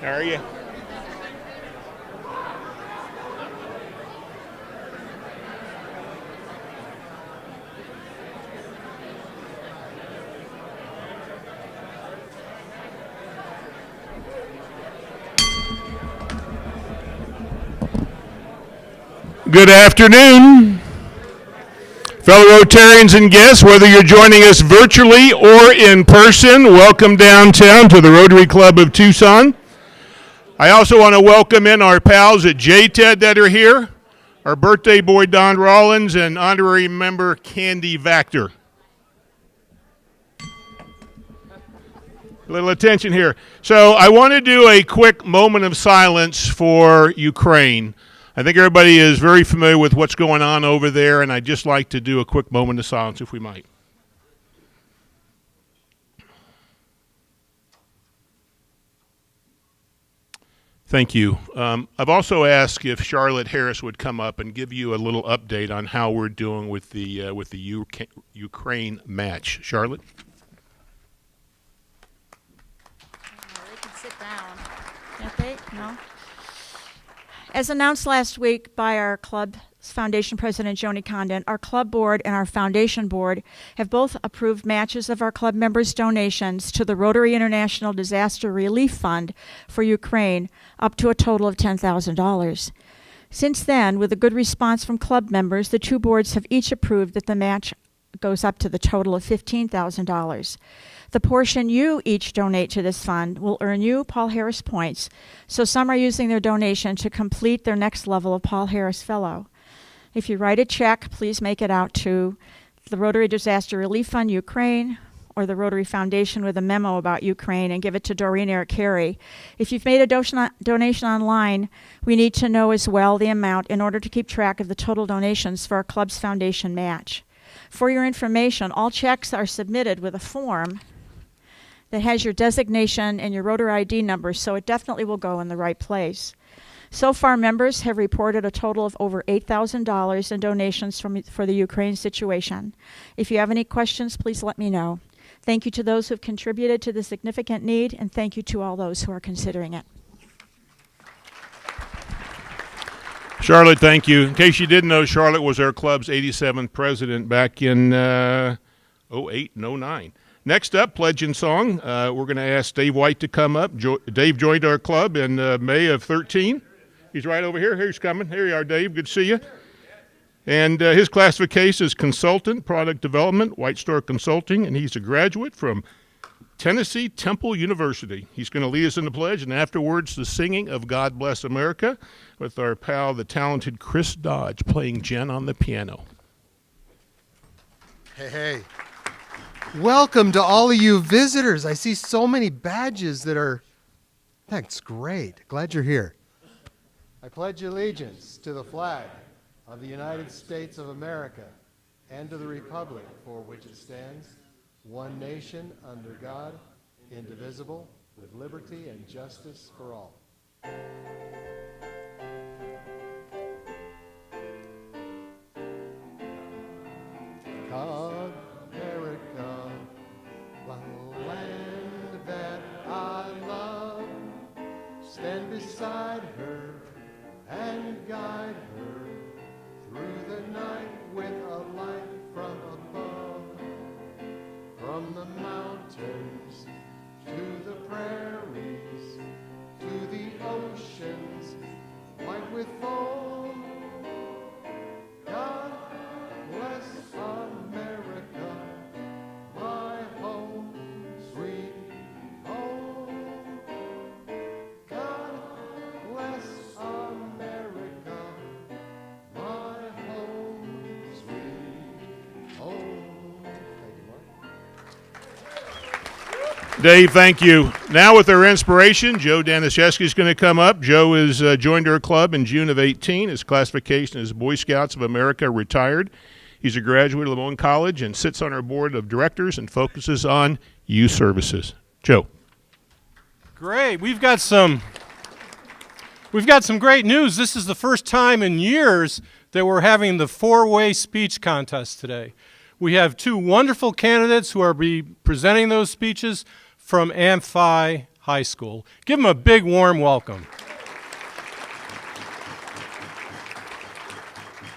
How are you? Good afternoon, fellow Rotarians and guests, whether you're joining us virtually or in person. Welcome downtown to the Rotary Club of Tucson. I also want to welcome in our pals at JTED that are here, our birthday boy Don Rollins and honorary member Candy Vactor. A little attention here. So I want to do a quick moment of silence for Ukraine. I think everybody is very familiar with what's going on over there, and I'd just like to do a quick moment of silence, if we might. Thank you. I've also asked if Charlotte Harris would come up and give you a little update on how we're doing with the Ukraine match. Charlotte? They can sit down. Can't they? No? As announced last week by our club's foundation president, Joni Condon, our club board and our foundation board have both approved matches of our club members' donations to the Rotary International Disaster Relief Fund for Ukraine, up to a total of $10,000. Since then, with a good response from club members, the two boards have each approved that the match goes up to the total of $15,000. The portion you each donate to this fund will earn you Paul Harris points, so some are using their donation to complete their next level of Paul Harris Fellow. If you write a check, please make it out to the Rotary Disaster Relief Fund Ukraine or the Rotary Foundation with a memo about Ukraine and give it to Doreen Eric Carey. If you've made a donation online, we need to know as well the amount in order to keep track of the total donations for our club's foundation match. For your information, all checks are submitted with a form that has your designation and your Rotary ID number, so it definitely will go in the right place. So far, members have reported a total of over $8,000 in donations for the Ukraine situation. If you have any questions, please let me know. Thank you to those who have contributed to the significant need, and thank you to all those who are considering it. Charlotte, thank you. In case you didn't know, Charlotte was our club's 87th president back in 08 and 09. Next up, Pledge and Song. We're going to ask Dave White to come up. Dave joined our club in May of 13. He's right over here. Here's coming. Here you are, Dave. Good to see you. And his classification is Consultant, Product Development, White Star Consulting, and he's a graduate from Tennessee Temple University. He's going to lead us in the pledge, and afterwards the singing of God Bless America with our pal, the talented Chris Dodge, playing Jen on the piano. Hey. Welcome to all of you visitors. I see so many badges that's great. Glad you're here. I pledge allegiance to the flag of the United States of America and to the republic for which it stands, one nation under God, indivisible, with liberty and justice for all. God, America, the land that I love, stand beside her and guide her through the night with a light from above. From the mountains to the prairies, to the oceans white with foam. God bless America, my home, sweet home. God bless America, my home, sweet home. Thank you, Mark. Dave, thank you. Now with our inspiration, Joe Danishevsky is going to come up. Joe has joined our club in June of 18. His classification is Boy Scouts of America, retired. He's a graduate of Lamone College and sits on our board of directors and focuses on youth services. Joe. Great. We've got some great news. This is the first time in years that we're having the four-way speech contest today. We have two wonderful candidates who are presenting those speeches from Amphi High School. Give them a big warm welcome.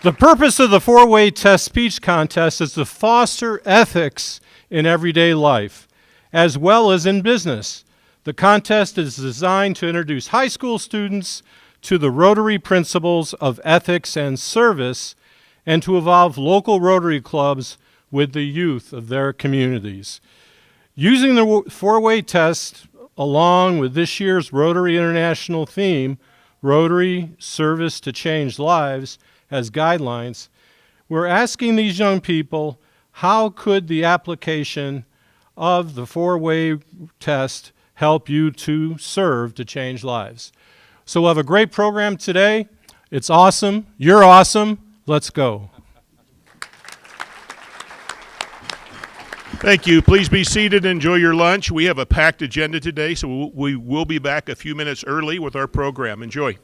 The purpose of the four-way test speech contest is to foster ethics in everyday life, as well as in business. The contest is designed to introduce high school students to the Rotary principles of ethics and service, and to involve local Rotary clubs with the youth of their communities. Using the four-way test, along with this year's Rotary International theme, Rotary Service to Change Lives, as guidelines, we're asking these young people, how could the application of the four-way test help you to serve to change lives? So we'll have a great program today. It's awesome. You're awesome. Let's go. Thank you. Please be seated and enjoy your lunch. We have a packed agenda today, so we will be back a few minutes early with our program. Enjoy.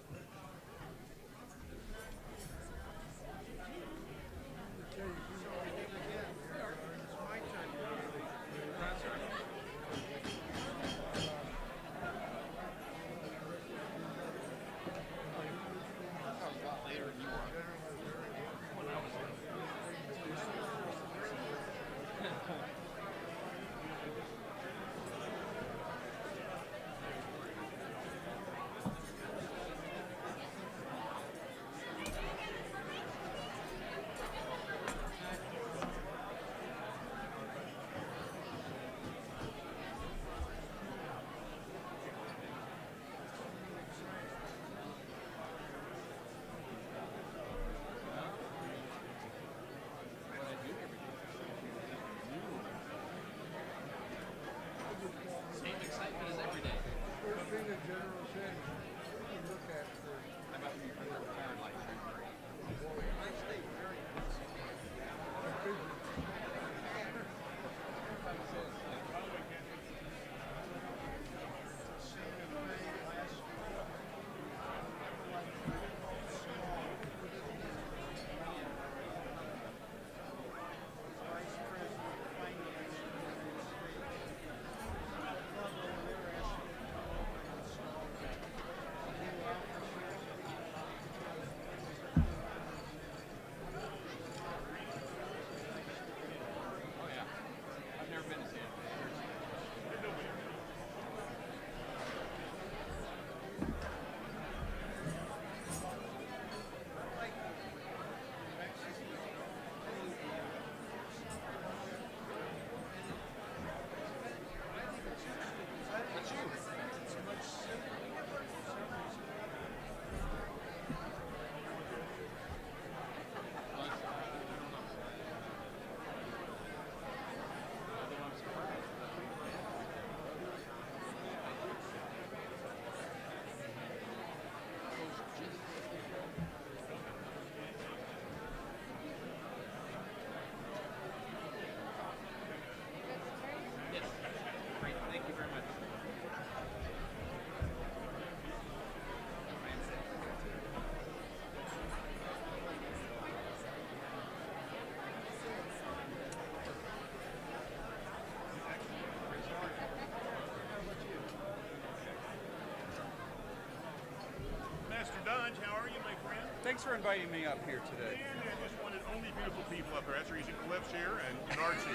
Thanks for inviting me up here today. And I just wanted only beautiful people up here. That's the reason Cliff's here and Bernard's here.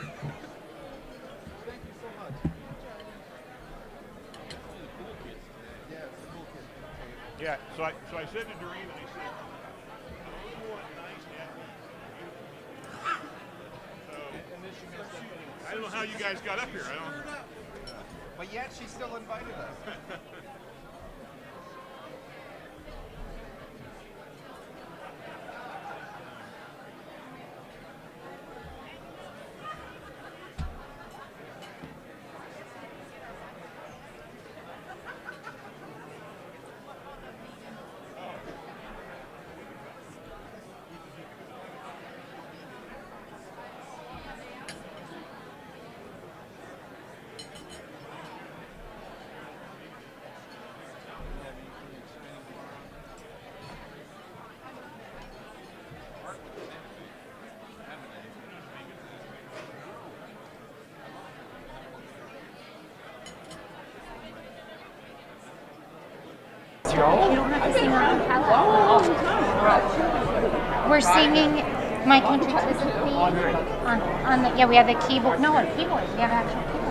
Thank you so much. Yeah, so I said to Doreen, I said, I want nice, happy, beautiful people. So, I don't know how you guys got up here. I don't. But yet she still invited us. don't have to sing a cappella. We're singing My Country Tis of Thee on the, yeah, we have the keyboard. No, a keyboard. We have an actual keyboard.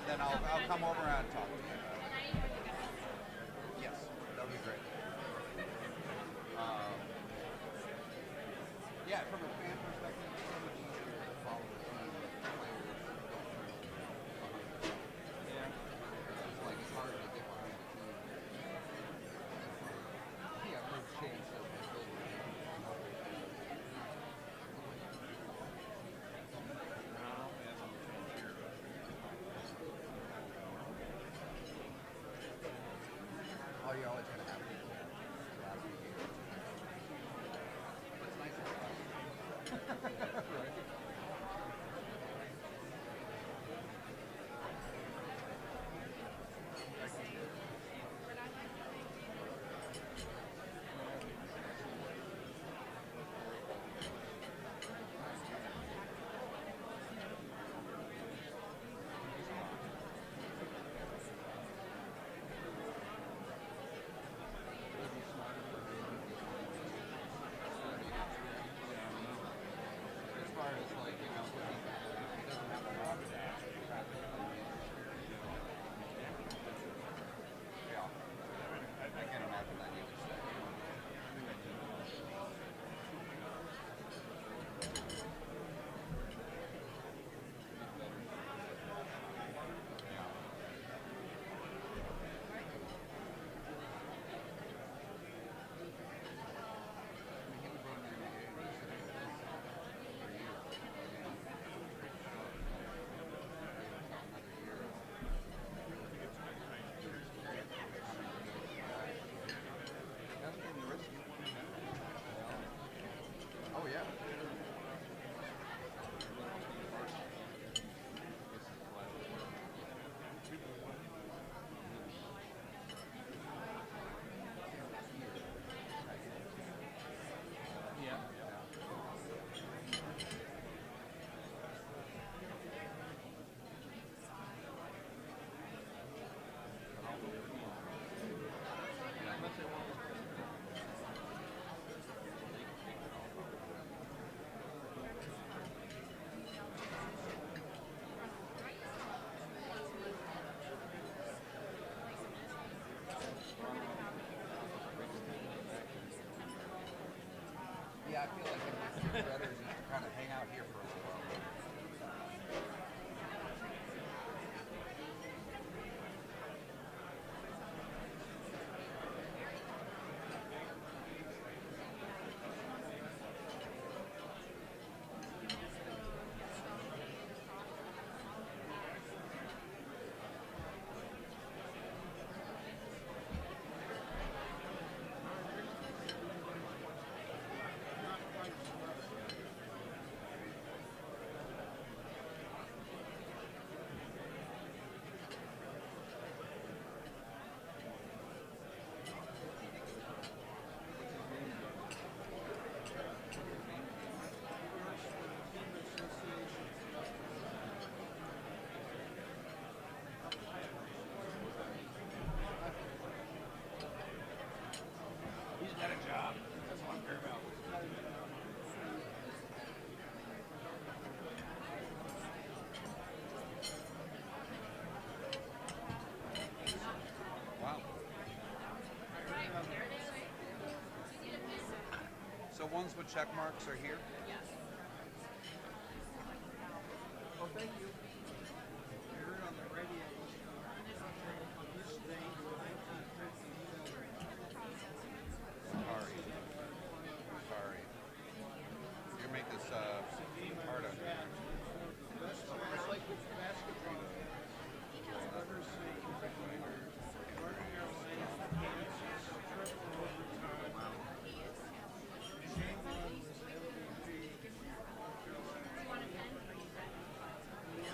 Then I'll come over and talk to you. Yes, that would be great. Yeah, from a fan perspective, it's so much easier to follow the team with players who don't know. Yeah. It's like it's hard to get behind the team. Yeah, I've heard Chase has been building a team. Oh, you're always going to have people last week. It's nice to have. ones with check marks are here? Oh, thank you. Sorry. You make this hard on me.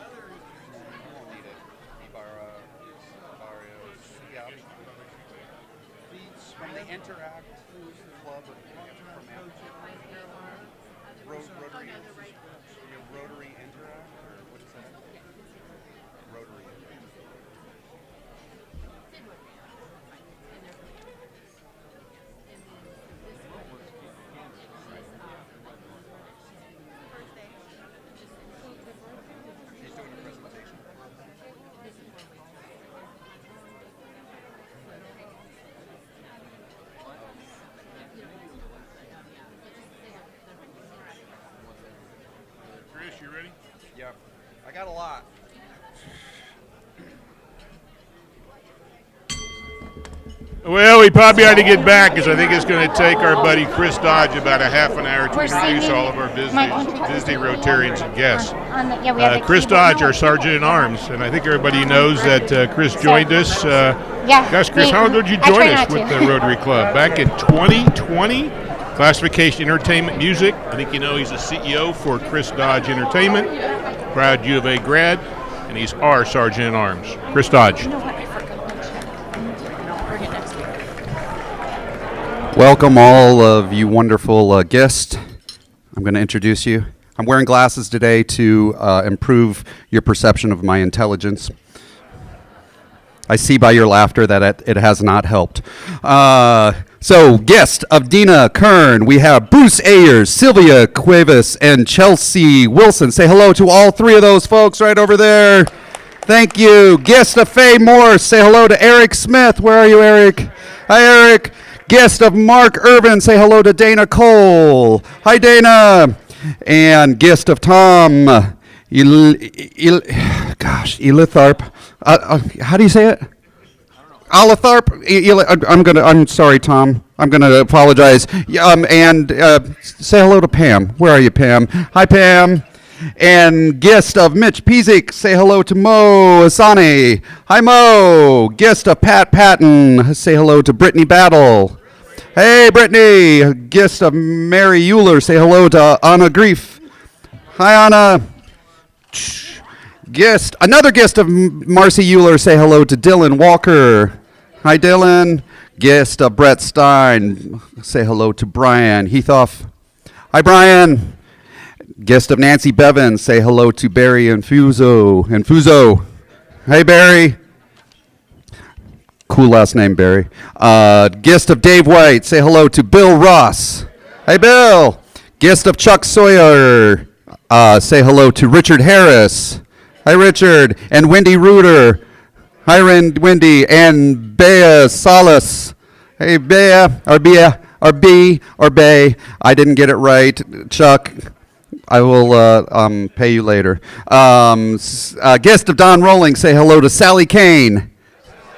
I won't need it. Barrios. Yeah. From the Interact Club from Rotary. Rotary Interact, or what is that? Rotary. She's doing a presentation. Chris, you ready? Yep. I got a lot. Well, we probably ought to get back because I think it's going to take our buddy Chris Dodge about a half an hour to We're introduce singing- all of our Disney Rotarians and guests. Yeah, we have the Chris keyboard. Dodge, No, our Sergeant at Arms, and I think everybody knows that Chris joined us. Yeah, Gosh, Chris, me- how long did you I join try us not with to. the Rotary Club? Back in 2020? Classification Entertainment Music. I think you know he's the CEO for Chris Dodge Entertainment. Proud U of A grad, and he's our Sergeant at Arms. Chris Dodge. You know what? I forgot my check. I'll bring it next week. Welcome, all of you wonderful guests. I'm going to introduce you. I'm wearing glasses today to improve your perception of my intelligence. I see by your laughter that it has not helped. So, guest of Dina Kern, we have Bruce Ayers, Sylvia Cuevas, and Chelsea Wilson. Say hello to all three of those folks right over there. Thank you. Guest of Faye Morse, say hello to Eric Smith. Where are you, Eric? Hi, Eric. Guest of Mark Irvin, say hello to Dana Cole. Hi, Dana. And guest of Tom Elitharp. How do you say it? Olitharp. I'm sorry, Tom. I'm gonna apologize. And say hello to Pam. Where are you, Pam? Hi, Pam. And guest of Mitch Pizik, say hello to Mo Asani. Hi, Mo. Guest of Pat Patton, say hello to Brittany Battle. Hey, Brittany. Guest of Mary Euler, say hello to Anna Grief. Hi, Anna. Another guest of Marcy Euler, say hello to Dylan Walker. Hi, Dylan. Guest of Brett Stein, say hello to Brian Heathoff. Hi, Brian. Guest of Nancy Bevins, say hello to Barry Infuso. Hey, Barry. Cool last name, Barry. Guest of Dave White, say hello to Bill Ross. Hey, Bill. Guest of Chuck Sawyer, say hello to Richard Harris. Hi, Richard. And Wendy Reuter. Hi, Wendy. And Bea Salas. Hey, Bea, or B, or Bay. I didn't get it right. Chuck, I will pay you later. Guest of Don Rowling, say hello to Sally Kane.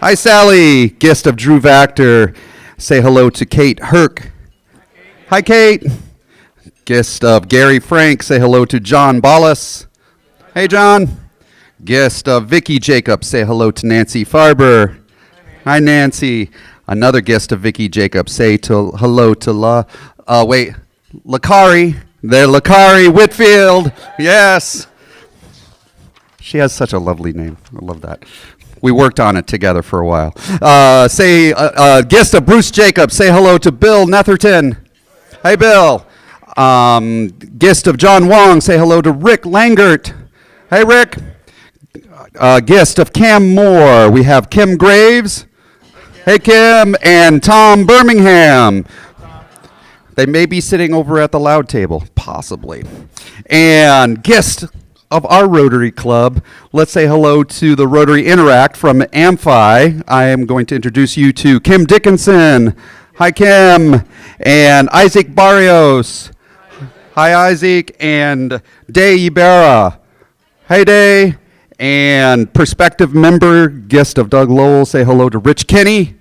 Hi, Sally. Guest of Drew Vactor, say hello to Kate Herc. Hi, Kate. Guest of Gary Frank, say hello to John Ballas. Hey, John. Guest of Vicky Jacobs, say hello to Nancy Farber. Hi, Nancy. Another guest of Vicky Jacobs, say hello to Lakari. They're Lakari Whitfield. Yes. She has such a lovely name. I love that. We worked on it together for a while. Guest of Bruce Jacobs, say hello to Bill Netherton. Hey, Bill. Guest of John Wong, say hello to Rick Langert. Hey, Rick. Guest of Cam Moore, we have Kim Graves. Hey, Kim. And Tom Birmingham. They may be sitting over at the loud table, possibly. And guest of our Rotary Club, let's say hello to the Rotary Interact from Amphi. I am going to introduce you to Kim Dickinson. Hi, Kim. And Isaac Barrios. Hi, Isaac. And Day Ibarra. Hey, Day. And prospective member, guest of Doug Lowell, say hello to Rich Kenny.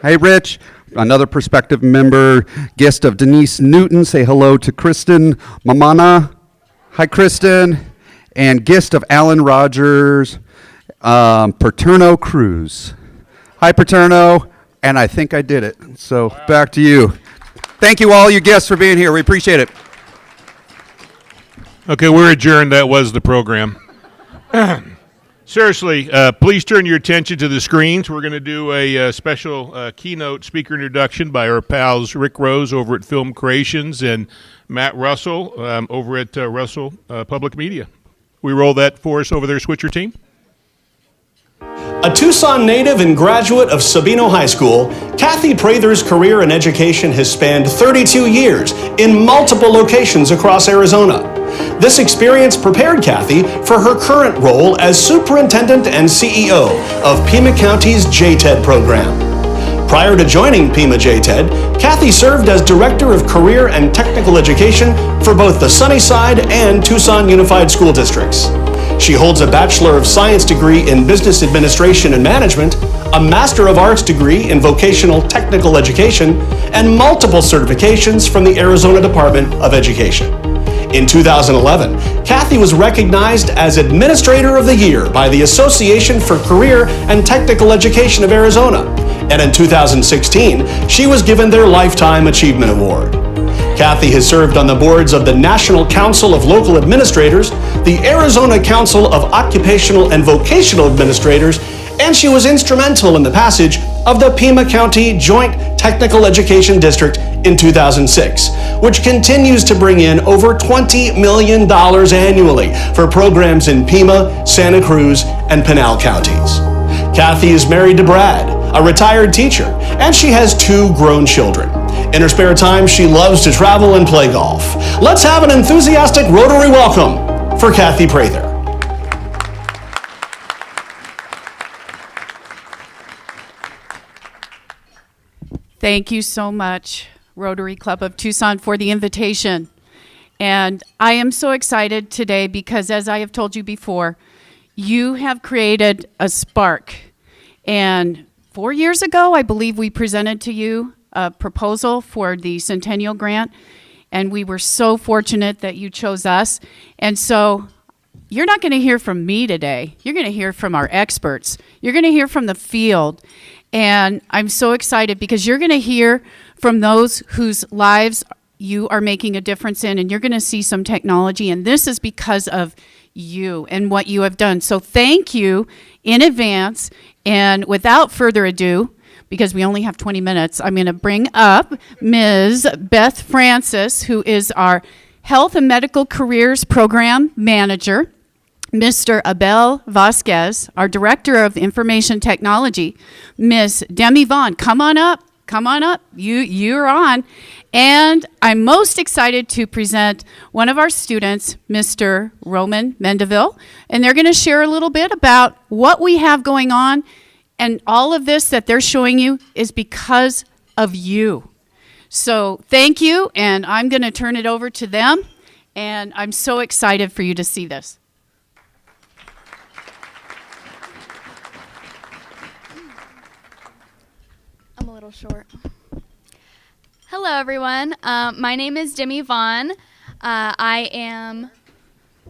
Hey, Rich. Another prospective member, guest of Denise Newton, say hello to Kristen Mamana. Hi, Kristen. And guest of Alan Rogers, Paterno Cruz. Hi, Paterno. And I think I did it. So back to you. Thank you all you guests for being here. We appreciate it. Okay, we're adjourned. That was the program. Seriously, please turn your attention to the screens. We're going to do a special keynote speaker introduction by our pals Rick Rose over at Film Creations and Matt Russell over at Russell Public Media. We roll that for us over there, Switcher team. A Tucson native and graduate of Sabino High School, Kathy Prather's career in education has spanned 32 years in multiple locations across Arizona. This experience prepared Kathy for her current role as superintendent and CEO of Pima County's JTED program. Prior to joining Pima JTED, Kathy served as Director of Career and Technical Education for both the Sunnyside and Tucson Unified School Districts. She holds a Bachelor of Science degree in Business Administration and Management, a Master of Arts degree in Vocational Technical Education, and multiple certifications from the Arizona Department of Education. In 2011, Kathy was recognized as Administrator of the Year by the Association for Career and Technical Education of Arizona, and in 2016, she was given their Lifetime Achievement Award. Kathy has served on the boards of the National Council of Local Administrators, the Arizona Council of Occupational and Vocational Administrators, and she was instrumental in the passage of the Pima County Joint Technical Education District in 2006, which continues to bring in over $20 million annually for programs in Pima, Santa Cruz, and Pinal counties. Kathy is married to Brad, a retired teacher, and she has 2 grown children. In her spare time, she loves to travel and play golf. Let's have an enthusiastic Rotary welcome for Kathy Prather. Thank you so much, Rotary Club of Tucson, for the invitation. And I am so excited today because, as I have told you before, you have created a spark. And 4 years ago, I believe we presented to you a proposal for the Centennial Grant, and we were so fortunate that you chose us. And so you're not going to hear from me today. You're going to hear from our experts. You're going to hear from the field. And I'm so excited because you're going to hear from those whose lives you are making a difference in, and you're going to see some technology. And this is because of you and what you have done. So thank you in advance. And without further ado, because we only have 20 minutes, I'm going to bring up Ms. Beth Francis, who is our Health and Medical Careers Program Manager, Mr. Abel Vasquez, our Director of Information Technology, Ms. Demi Vaughn. Come on up. You're on. And I'm most excited to present one of our students, Mr. Roman Mendeville, and they're going to share a little bit about what we have going on. And all of this that they're showing you is because of you. So thank you, and I'm going to turn it over to them. And I'm so excited for you to see this. I'm a little short. Hello, everyone. My name is Demi Vaughn. I am...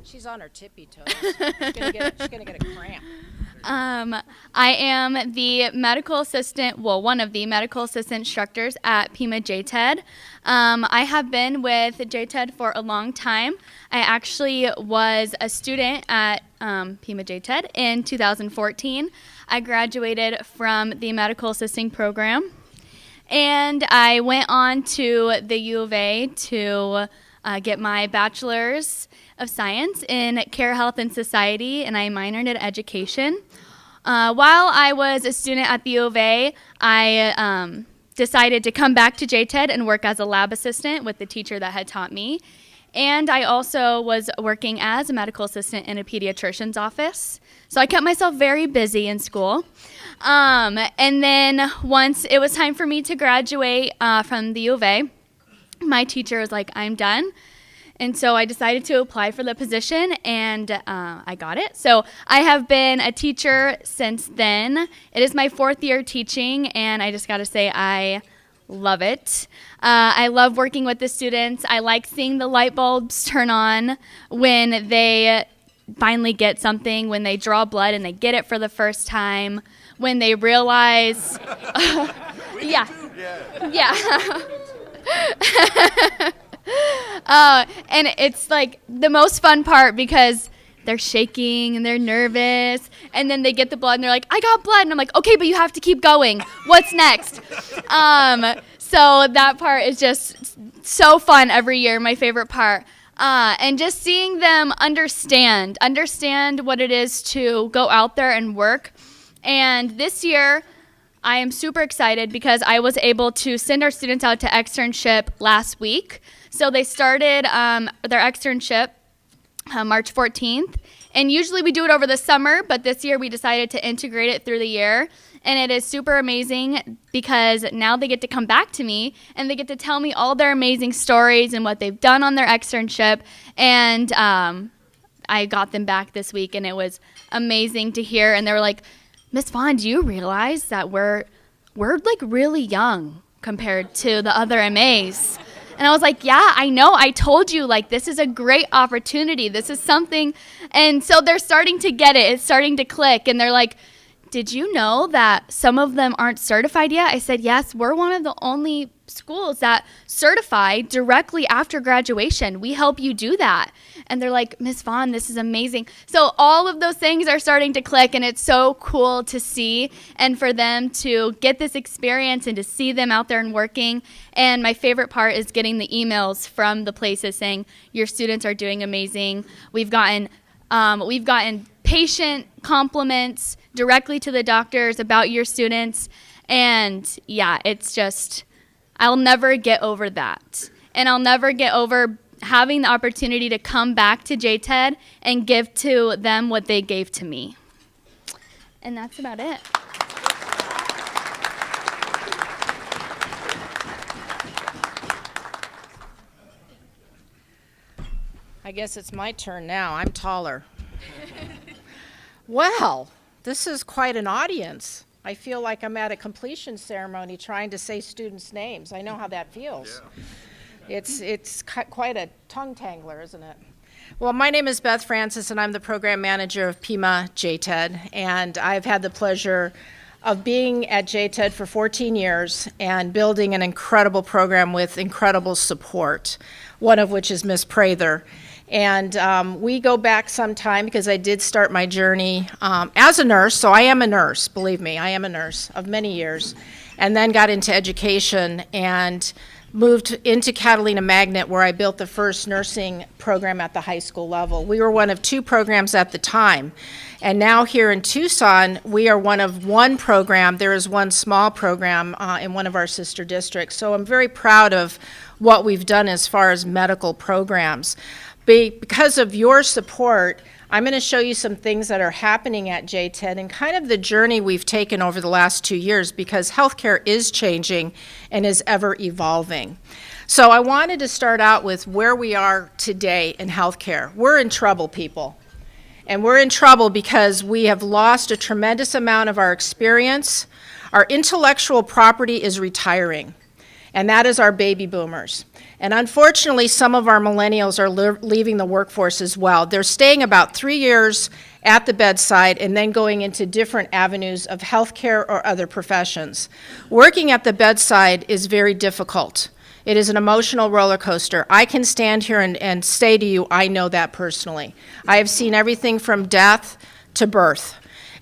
She's on her tippy toes. She's gonna get a cramp. I am the medical assistant, one of the medical assistant instructors at Pima JTED. I have been with JTED for a long time. I actually was a student at Pima JTED in 2014. I graduated from the medical assisting program, and I went on to the U of A to get my bachelor's of science in care, health, and society, and I minored in education. While I was a student at the U of A, I decided to come back to JTED and work as a lab assistant with the teacher that had taught me. And I also was working as a medical assistant in a pediatrician's office. So I kept myself very busy in school. And then once it was time for me to graduate from the U of A, my teacher was like, I'm done. And so I decided to apply for the position, and I got it. So I have been a teacher since then. It is my 4th year teaching, and I just got to say I love it. I love working with the students. I like seeing the light bulbs turn on when they finally get something, when they draw blood and they get it for the first time, when they realize, yeah. And it's like the most fun part because they're shaking and they're nervous, and then they get the blood and they're like, I got blood, and I'm like, okay, but you have to keep going. What's next? So that part is just so fun every year, my favorite part. And just seeing them understand what it is to go out there and work. And this year, I am super excited because I was able to send our students out to externship last week. So they started their externship March 14th. And usually we do it over the summer, but this year we decided to integrate it through the year. And it is super amazing because now they get to come back to me and they get to tell me all their amazing stories and what they've done on their externship. And I got them back this week, and it was amazing to hear. And they were like, Miss Vaughn, do you realize that we're like really young compared to the other MAs? And I was like, yeah, I know. I told you, like, this is a great opportunity. This is something. And so they're starting to get it. It's starting to click. And they're like, did you know that some of them aren't certified yet? I said, yes, we're one of the only schools that certify directly after graduation. We help you do that. And they're like, Miss Vaughn, this is amazing. So all of those things are starting to click, and it's so cool to see and for them to get this experience and to see them out there and working. And my favorite part is getting the emails from the places saying, your students are doing amazing. We've gotten patient compliments directly to the doctors about your students. And yeah, it's just, I'll never get over that. And I'll never get over having the opportunity to come back to JTED and give to them what they gave to me. And that's about it. I guess it's my turn now. I'm taller. Well, this is quite an audience. I feel like I'm at a completion ceremony trying to say students' names. I know how that feels. Yeah. It's quite a tongue tangler, isn't it? Well, my name is Beth Francis, and I'm the program manager of Pima JTED, and I've had the pleasure of being at JTED for 14 years and building an incredible program with incredible support, one of which is Ms. Prather. And we go back some time because I did start my journey as a nurse, so I am a nurse, believe me, I am a nurse of many years, and then got into education and moved into Catalina Magnet, where I built the first nursing program at the high school level. We were one of 2 programs at the time, and now here in Tucson, we are one of 1 program. There is 1 small program in one of our sister districts, so I'm very proud of what we've done as far as medical programs. Because of your support, I'm going to show you some things that are happening at JTED and kind of the journey we've taken over the last 2 years, because healthcare is changing and is ever evolving. So I wanted to start out with where we are today in healthcare. We're in trouble, people. And we're in trouble because we have lost a tremendous amount of our experience. Our intellectual property is retiring, and that is our baby boomers. And unfortunately, some of our millennials are leaving the workforce as well. They're staying about 3 years at the bedside and then going into different avenues of healthcare or other professions. Working at the bedside is very difficult. It is an emotional roller coaster. I can stand here and say to you, I know that personally. I have seen everything from death to birth.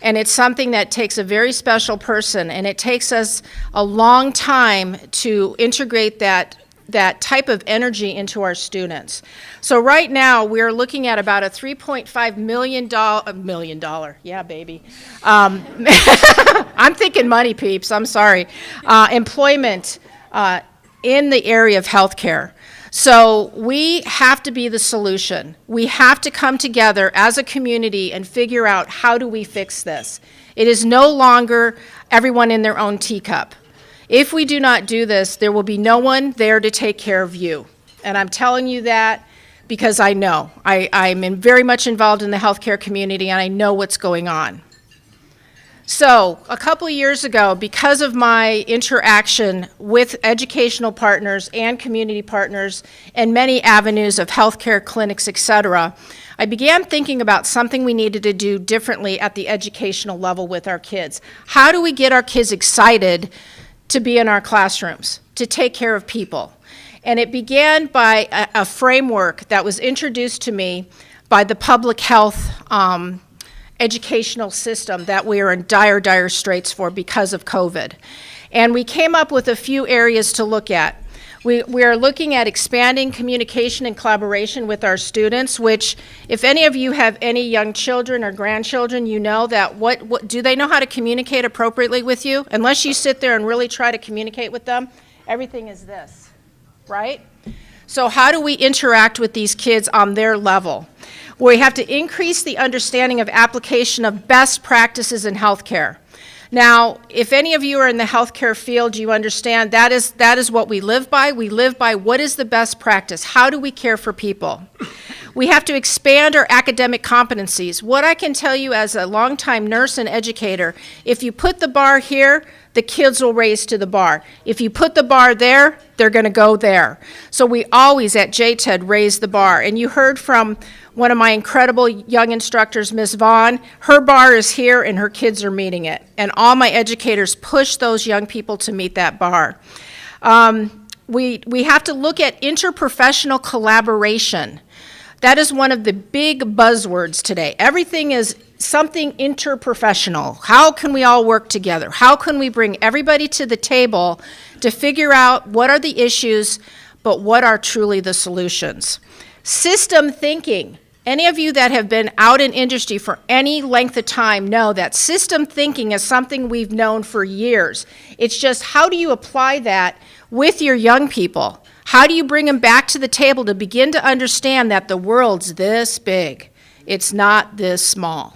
And it's something that takes a very special person, and it takes us a long time to integrate that type of energy into our students. So right now, we're looking at about a $3.5 million, yeah, baby. I'm thinking money, peeps, I'm sorry. Employment in the area of healthcare. So we have to be the solution. We have to come together as a community and figure out how do we fix this. It is no longer everyone in their own teacup. If we do not do this, there will be no one there to take care of you. And I'm telling you that because I know. I'm very much involved in the healthcare community, and I know what's going on. So a couple of years ago, because of my interaction with educational partners and community partners and many avenues of healthcare clinics, et cetera, I began thinking about something we needed to do differently at the educational level with our kids. How do we get our kids excited to be in our classrooms, to take care of people? And it began by a framework that was introduced to me by the public health educational system that we are in dire, dire straits for because of COVID. And we came up with a few areas to look at. We are looking at expanding communication and collaboration with our students, which if any of you have any young children or grandchildren, you know that what do they know how to communicate appropriately with you? Unless you sit there and really try to communicate with them, everything is this, right? So how do we interact with these kids on their level? We have to increase the understanding of application of best practices in healthcare. Now, if any of you are in the healthcare field, you understand that is what we live by. We live by what is the best practice? How do we care for people? We have to expand our academic competencies. What I can tell you as a longtime nurse and educator, if you put the bar here, the kids will raise to the bar. If you put the bar there, they're going to go there. So we always at JTED raise the bar. And you heard from one of my incredible young instructors, Ms. Vaughn. Her bar is here and her kids are meeting it. And all my educators push those young people to meet that bar. We have to look at interprofessional collaboration. That is one of the big buzzwords today. Everything is something interprofessional. How can we all work together? How can we bring everybody to the table to figure out what are the issues, but what are truly the solutions? System thinking. Any of you that have been out in industry for any length of time know that system thinking is something we've known for years. It's just how do you apply that with your young people? How do you bring them back to the table to begin to understand that the world's this big? It's not this small.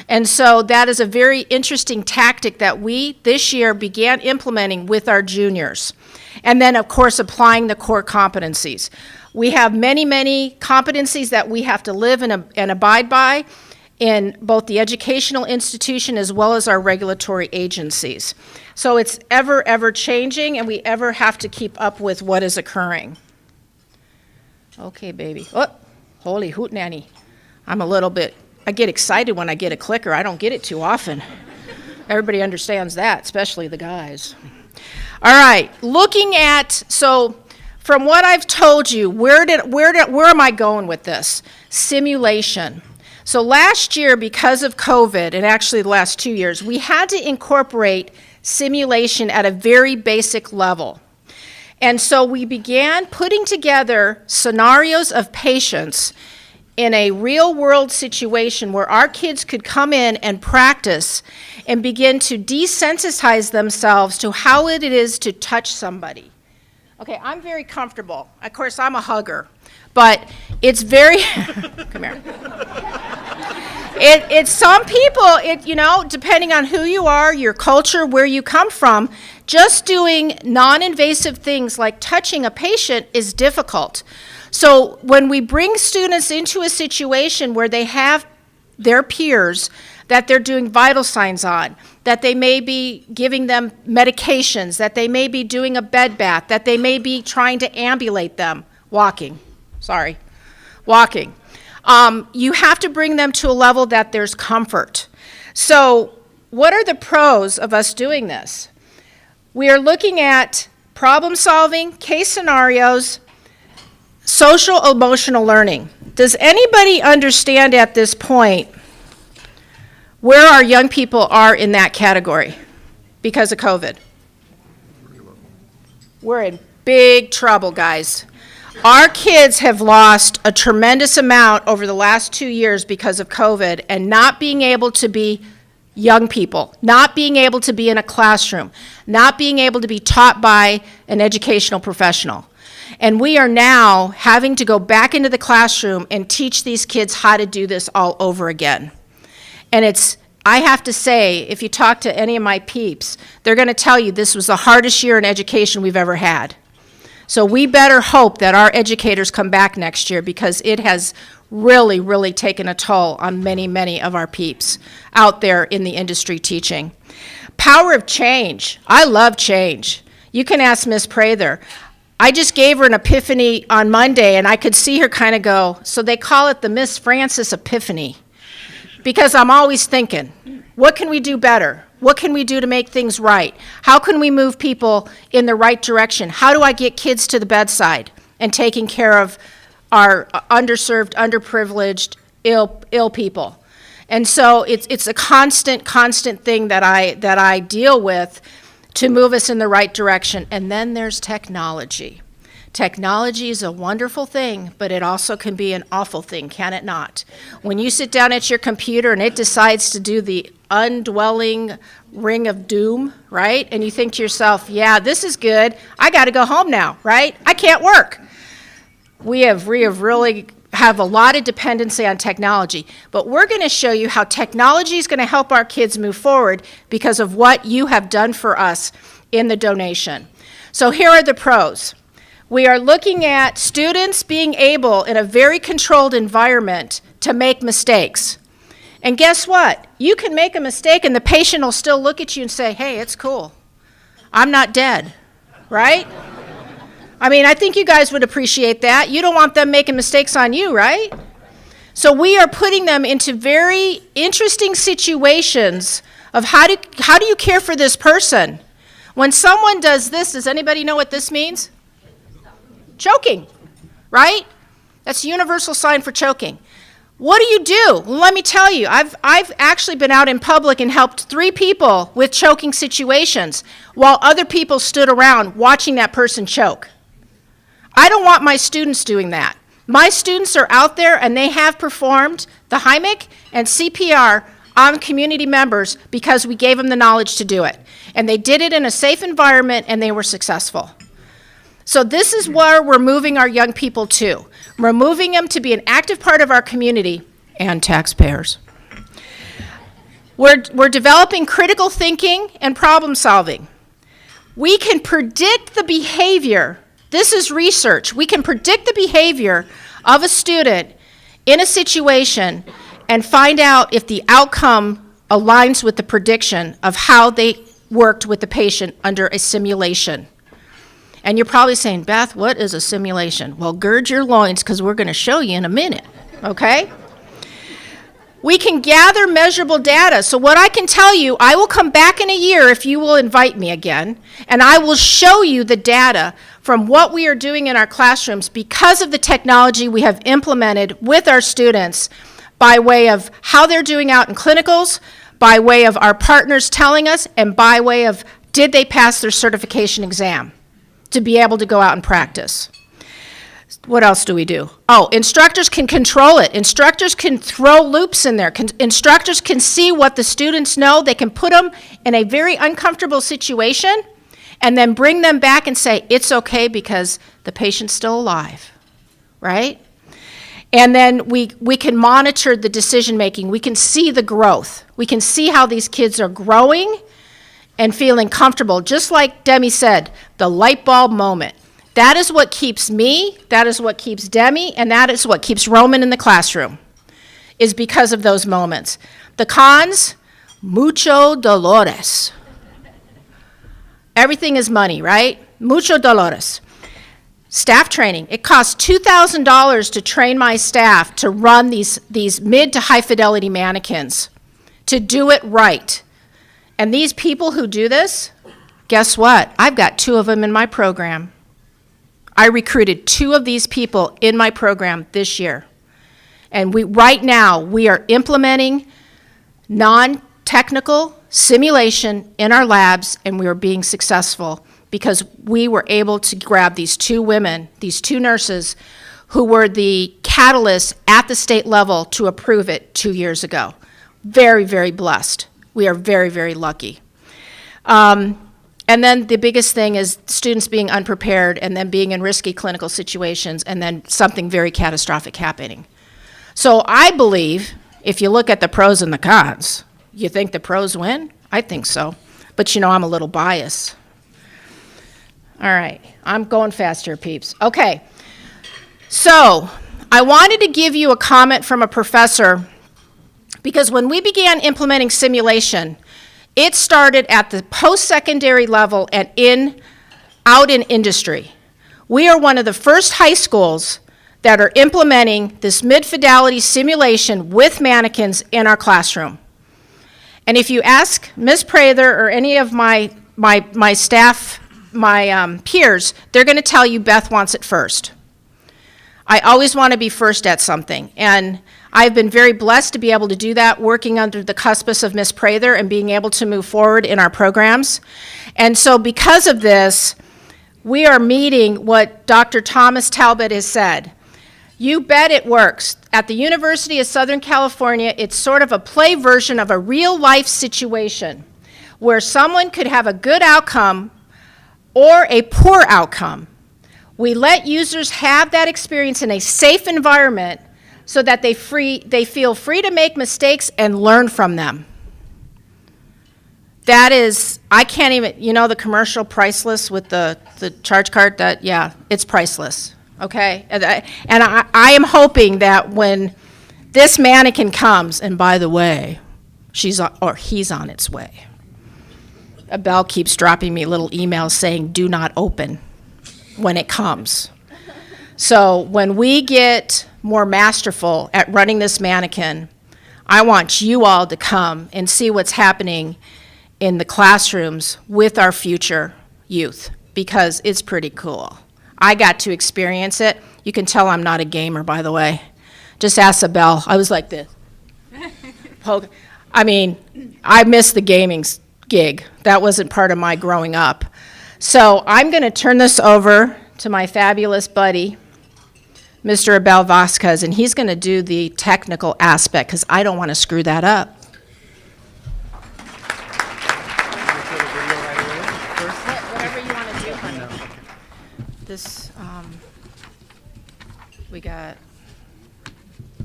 And so that is a very interesting tactic that we, this year, began implementing with our juniors. And then, of course, applying the core competencies. We have many, many competencies that we have to live and abide by in both the educational institution as well as our regulatory agencies. So it's ever, ever changing, and we ever have to keep up with what is occurring. Okay, baby. Oh, holy hootenanny. I get excited when I get a clicker. I don't get it too often. Everybody understands that, especially the guys. All right, so from what I've told you, where am I going with this? Simulation. So last year, because of COVID, and actually the last 2 years, we had to incorporate simulation at a very basic level. And so we began putting together scenarios of patients in a real-world situation where our kids could come in and practice and begin to desensitize themselves to how it is to touch somebody. Okay, I'm very comfortable. Of course, I'm a hugger, but it's very, come here. It's some people, depending on who you are, your culture, where you come from, just doing non-invasive things like touching a patient is difficult. So when we bring students into a situation where they have their peers that they're doing vital signs on, that they may be giving them medications, that they may be doing a bed bath, that they may be trying to ambulate them, walking. You have to bring them to a level that there's comfort. So what are the pros of us doing this? We are looking at problem solving, case scenarios, social emotional learning. Does anybody understand at this point where our young people are in that category because of COVID? We're in big trouble, guys. Our kids have lost a tremendous amount over the last 2 years because of COVID and not being able to be young people, not being able to be in a classroom, not being able to be taught by an educational professional. And we are now having to go back into the classroom and teach these kids how to do this all over again. And I have to say, if you talk to any of my peeps, they're going to tell you this was the hardest year in education we've ever had. So we better hope that our educators come back next year, because it has really, really taken a toll on many, many of our peeps out there in the industry teaching. Power of change. I love change. You can ask Miss Prather. I just gave her an epiphany on Monday, and I could see her kind of go, so they call it the Miss Francis Epiphany, because I'm always thinking, what can we do better? What can we do to make things right? How can we move people in the right direction? How do I get kids to the bedside and taking care of our underserved, underprivileged, ill people? And so it's a constant thing that I deal with to move us in the right direction. And then there's technology. Technology is a wonderful thing, but it also can be an awful thing, can it not? When you sit down at your computer and it decides to do the undwelling ring of doom, right? And you think to yourself, yeah, this is good. I got to go home now, right? I can't work. We have really have a lot of dependency on technology, but we're going to show you how technology is going to help our kids move forward because of what you have done for us in the donation. So here are the pros. We are looking at students being able, in a very controlled environment, to make mistakes. And guess what? You can make a mistake and the patient will still look at you and say, hey, it's cool. I'm not dead, right? I mean, I think you guys would appreciate that. You don't want them making mistakes on you, right? So we are putting them into very interesting situations of how do you care for this person? When someone does this, does anybody know what this means? Choking, right? That's a universal sign for choking. What do? Well, let me tell you, I've actually been out in public and helped 3 people with choking situations while other people stood around watching that person choke. I don't want my students doing that. My students are out there and they have performed the HIMIC and CPR on community members because we gave them the knowledge to do it. And they did it in a safe environment and they were successful. So this is where we're moving our young people to. We're moving them to be an active part of our community and taxpayers. We're developing critical thinking and problem solving. We can predict the behavior. This is research. We can predict the behavior of a student in a situation and find out if the outcome aligns with the prediction of how they worked with the patient under a simulation. And you're probably saying, Beth, what is a simulation? Well, gird your loins because we're going to show you in a minute, okay? We can gather measurable data. So what I can tell you, I will come back in a year if you will invite me again, and I will show you the data from what we are doing in our classrooms because of the technology we have implemented with our students by way of how they're doing out in clinicals, by way of our partners telling us, and by way of did they pass their certification exam to be able to go out and practice. What else do we do? Oh, instructors can control it. Instructors can throw loops in there. Instructors can see what the students know. They can put them in a very uncomfortable situation and then bring them back and say, it's okay because the patient's still alive, right? And then we can monitor the decision making. We can see the growth. We can see how these kids are growing and feeling comfortable. Just like Demi said, the light bulb moment. That is what keeps me, that is what keeps Demi, and that is what keeps Roman in the classroom, is because of those moments. The cons, mucho dolores. Everything is money, right? Mucho dolores. Staff training. It costs $2,000 to train my staff to run these mid to high fidelity mannequins, to do it right. And these people who do this, guess what? I've got 2 of them in my program. I recruited 2 of these people in my program this year. And right now, we are implementing non-technical simulation in our labs, and we are being successful because we were able to grab these 2 women, these 2 nurses, who were the catalysts at the state level to approve it 2 years ago. Very, very blessed. We are very, very lucky. And then the biggest thing is students being unprepared and then being in risky clinical situations and then something very catastrophic happening. So I believe if you look at the pros and the cons, you think the pros win? I think so. But you know, I'm a little biased. All right, I'm going fast here, peeps. Okay, so I wanted to give you a comment from a professor because when we began implementing simulation, it started at the post-secondary level and out in industry. We are one of the first high schools that are implementing this mid-fidelity simulation with mannequins in our classroom. And if you ask Ms. Prather or any of my staff, my peers, they're going to tell you Beth wants it first. I always want to be first at something, and I've been very blessed to be able to do that, working under the cuspis of Ms. Prather and being able to move forward in our programs. And so because of this, we are meeting what Dr. Thomas Talbot has said. You bet it works. At the University of Southern California, it's sort of a play version of a real-life situation where someone could have a good outcome or a poor outcome. We let users have that experience in a safe environment so that they feel free to make mistakes and learn from them. That is, I can't even, you know the commercial Priceless with the charge card? Yeah, it's priceless, okay? And I am hoping that when this mannequin comes, and by the way, he's on its way. A bell keeps dropping me little emails saying, do not open when it comes. So when we get more masterful at running this mannequin, I want you all to come and see what's happening in the classrooms with our future youth, because it's pretty cool. I got to experience it. You can tell I'm not a gamer, by the way. Just ask Abel. I was like this. I mean, I missed the gaming gig. That wasn't part of my growing up. So I'm going to turn this over to my fabulous buddy, Mr. Abel Vasquez, and he's going to do the technical aspect because I don't want to screw that up. Whatever you want to do, honey. This, we got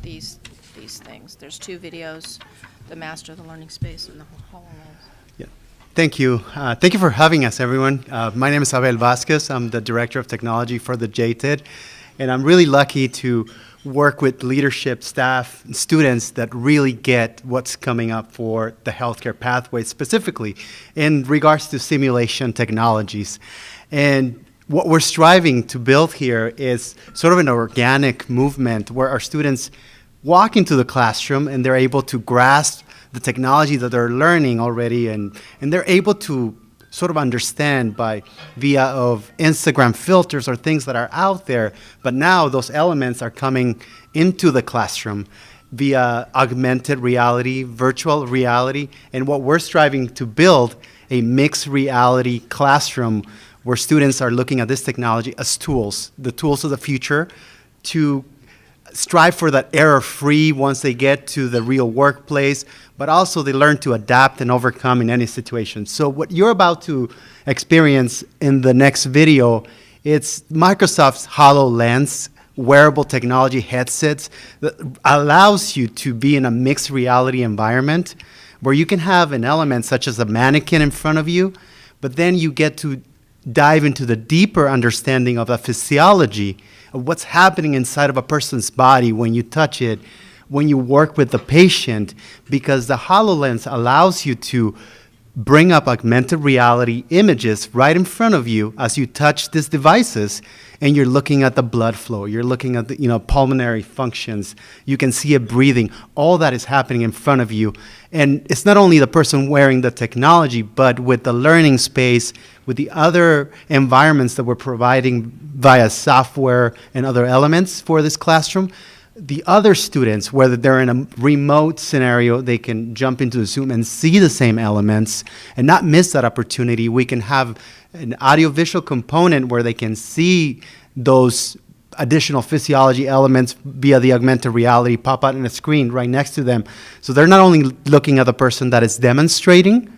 these things. There's 2 videos, the Master of the Learning Space and the HoloLens. Thank you. Thank you for having us, everyone. My name is Abel Vasquez. I'm the Director of Technology for the JTED, and I'm really lucky to work with leadership, staff, and students that really get what's coming up for the healthcare pathway, specifically in regards to simulation technologies. And what we're striving to build here is sort of an organic movement where our students walk into the classroom and they're able to grasp the technology that they're learning already, and they're able to sort of understand via of Instagram filters or things that are out there, but now those elements are coming into the classroom via augmented reality, virtual reality, and what we're striving to build, a mixed reality classroom where students are looking at this technology as tools, the tools of the future, to strive for that error-free once they get to the real workplace, but also they learn to adapt and overcome in any situation. So what you're about to experience in the next video, it's Microsoft's HoloLens wearable technology headsets that allows you to be in a mixed reality environment where you can have an element such as a mannequin in front of you, but then you get to dive into the deeper understanding of the physiology of what's happening inside of a person's body when you touch it, when you work with the patient, because the HoloLens allows you to bring up augmented reality images right in front of you as you touch these devices, and you're looking at the blood flow, you're looking at the pulmonary functions, you can see it breathing, all that is happening in front of you. And it's not only the person wearing the technology, but with the learning space, with the other environments that we're providing via software and other elements for this classroom, the other students, whether they're in a remote scenario, they can jump into the Zoom and see the same elements and not miss that opportunity. We can have an audiovisual component where they can see those additional physiology elements via the augmented reality pop out on a screen right next to them. So they're not only looking at the person that is demonstrating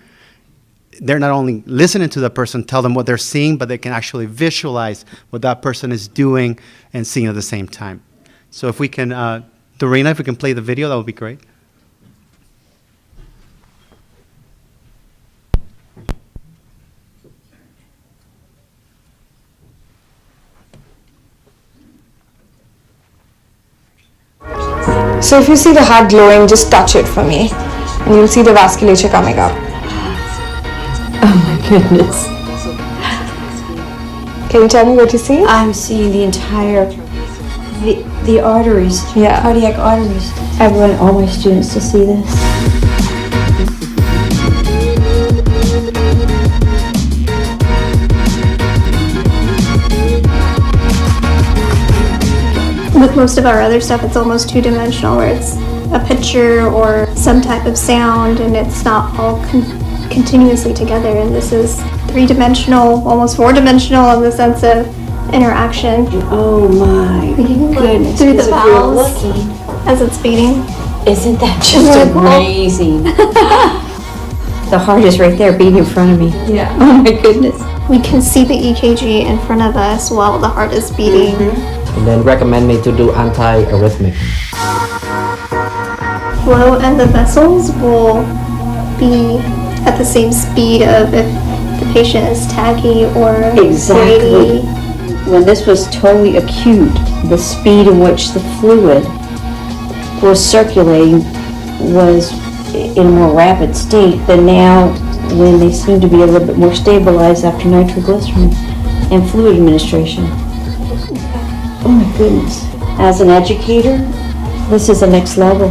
they're not only listening to the person tell them what they're seeing, but they can actually visualize what that person is doing and seeing at the same time. So if we can, Dorena, if we can play the video, that would be great. So if you see the heart glowing, just touch it for me, and you'll see the vasculature coming up. Oh my goodness. Can you tell me what you see? I'm seeing the entire, the arteries, Yeah. cardiac arteries. I want all my students to see this. With most of our other stuff, it's almost two-dimensional, where it's a picture or some type of sound, and it's not all continuously together. And this is three-dimensional, almost four-dimensional in the sense of interaction. Oh my goodness. Through the Because if you're valves looking, as it's beating. isn't that just Isn't it cool? amazing? The heart is right there beating in front of me. Yeah. Oh my goodness. We can see the EKG in front of us while the heart is beating. And then recommend me to do anti-arrhythmic. Flow and the vessels will be at the same speed of if the patient is tachy or Exactly. weighty. When this was totally acute, the speed in which the fluid was circulating was in a more rapid state than now when they seem to be a little bit more stabilized after nitroglycerin and fluid administration. Oh my goodness. As an educator, this is the next level.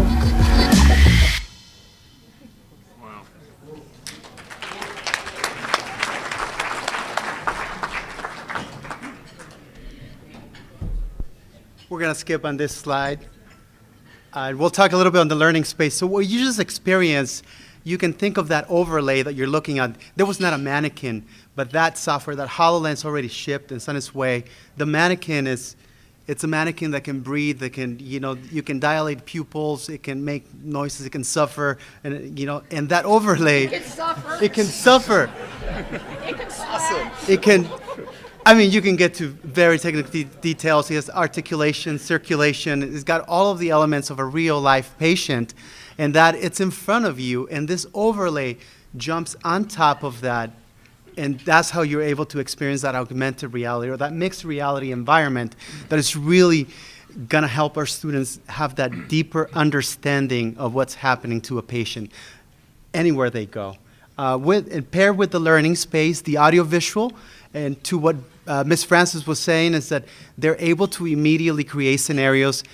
We're going to skip on this slide. We'll talk a little bit on the learning space. So what you just experienced, you can think of that overlay that you're looking at. There was not a mannequin, but that software, that HoloLens already shipped and it's on its way. The mannequin it's a mannequin that can breathe, that can, you can dilate pupils, it can make noises, it can suffer, and, and that overlay. It suffers. It can suffer. It can slash. It can, you can get to very technical details. It has articulation, circulation. It's got all of the elements of a real life patient, and that it's in front of you, and this overlay jumps on top of that, and that's how you're able to experience that augmented reality or that mixed reality environment that is really going to help our students have that deeper understanding of what's happening to a patient anywhere they go. And paired with the learning space, the audiovisual, and to what Ms. Francis was saying is that they're able to immediately create scenarios,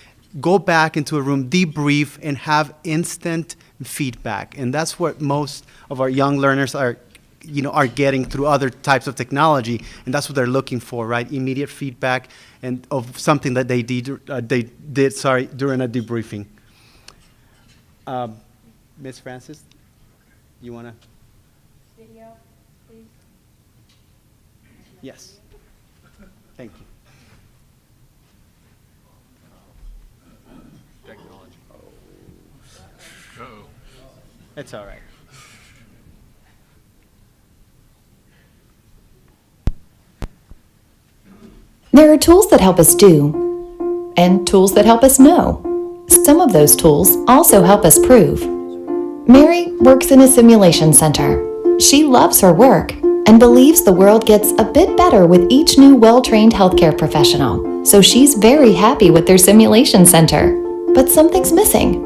go back into a room, debrief, and have instant feedback. And that's what most of our young learners are getting through other types of technology, and that's what they're looking for, right? Immediate feedback and of something that they did during a debriefing. Ms. Francis, you want to? Video, please. Yes. Thank you. Technology. Oh. It's all right. There are tools that help us do, and tools that help us know. Some of those tools also help us prove. Mary works in a simulation center. She loves her work and believes the world gets a bit better with each new well-trained healthcare professional. So she's very happy with their simulation center. But something's missing.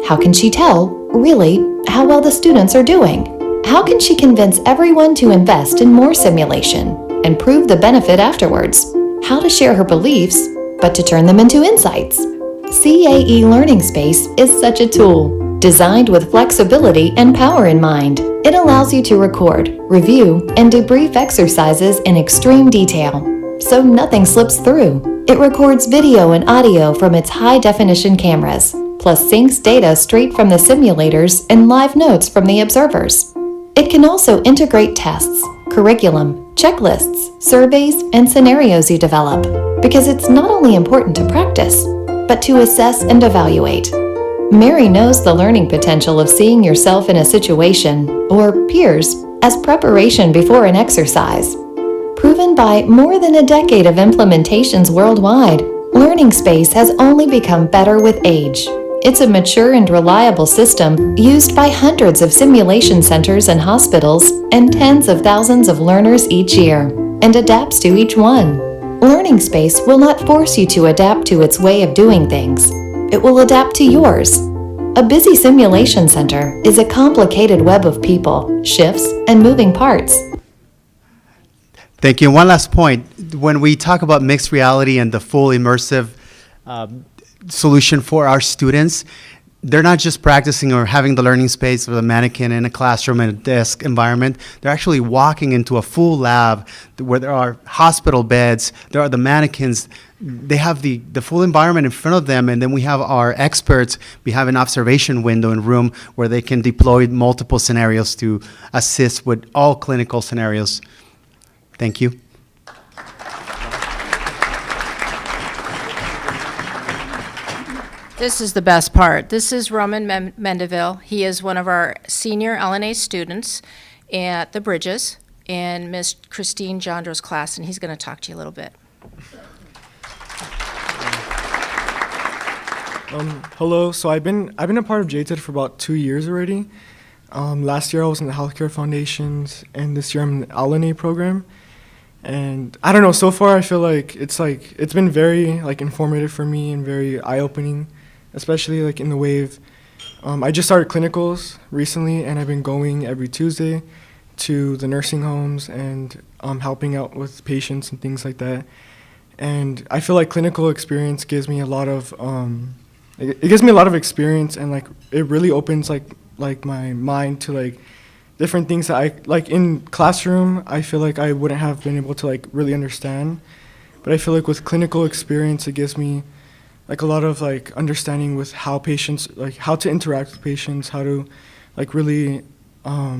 How can she tell, really, how well the students are doing? How can she convince everyone to invest in more simulation and prove the benefit afterwards? How to share her beliefs, but to turn them into insights. CAE Learning Space is such a tool, designed with flexibility and power in mind. It allows you to record, review, and debrief exercises in extreme detail, so nothing slips through. It records video and audio from its high-definition cameras, plus syncs data straight from the simulators and live notes from the observers. It can also integrate tests, curriculum, checklists, surveys, and scenarios you develop, because it's not only important to practice, but to assess and evaluate. Mary knows the learning potential of seeing yourself in a situation, or peers, as preparation before an exercise. Proven by more than a decade of implementations worldwide, Learning Space has only become better with age. It's a mature and reliable system used by hundreds of simulation centers and hospitals and tens of thousands of learners each year, and adapts to each one. Learning Space will not force you to adapt to its way of doing things. It will adapt to yours. A busy simulation center is a complicated web of people, shifts, and moving parts. Thank you. One last point. When we talk about mixed reality and the full immersive solution for our students, they're not just practicing or having the learning space of a mannequin in a classroom and a desk environment. They're actually walking into a full lab where there are hospital beds, there are the mannequins. They have the full environment in front of them, and then we have our experts. We have an observation window in room where they can deploy multiple scenarios to assist with all clinical scenarios. Thank you. This is the best part. This is Roman Mendeville. He is one of our senior LNA students at the Bridges in Miss Christine Jandro's class, and he's going to talk to you a little bit. Hello. So I've been a part of JTED for about 2 years already. Last year I was in the Healthcare Foundations, and this year I'm in the LNA program. And I don't know. So far, I feel like it's been very informative for me and very eye-opening, especially in the wave. I just started clinicals recently, and I've been going every Tuesday to the nursing homes and helping out with patients and things like that. And I feel like clinical experience gives me a lot of it gives me a lot of experience, and it really opens my mind to different things that I in classroom. I feel like I wouldn't have been able to really understand, but I feel like with clinical experience it gives me a lot of understanding with how patients how to interact with patients, how to really how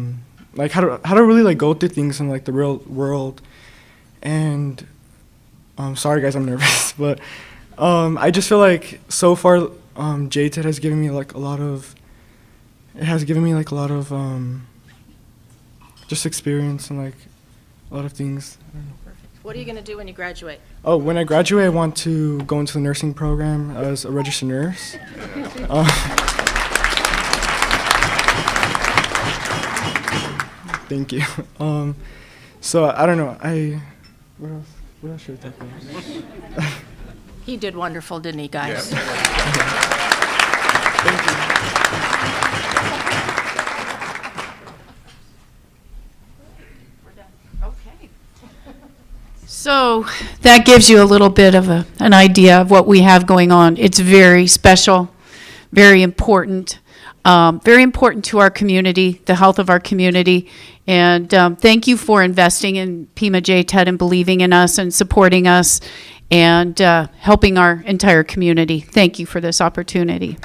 to really go through things in the real world. And sorry guys, I'm nervous, but I just feel like so far JTED has given me a lot of just experience and a lot of things. I don't know. What are you going to do when you graduate? Oh, when I graduate, I want to go into the nursing program as a registered nurse. Thank you. So I don't know. What else should I talk about? He did wonderful, didn't he, guys? Yeah. Thank you. So that gives you a little bit of an idea of what we have going on. It's very special, very important to our community, the health of our community. And thank you for investing in Pima JTED and believing in us and supporting us and helping our entire community. Thank you for this opportunity.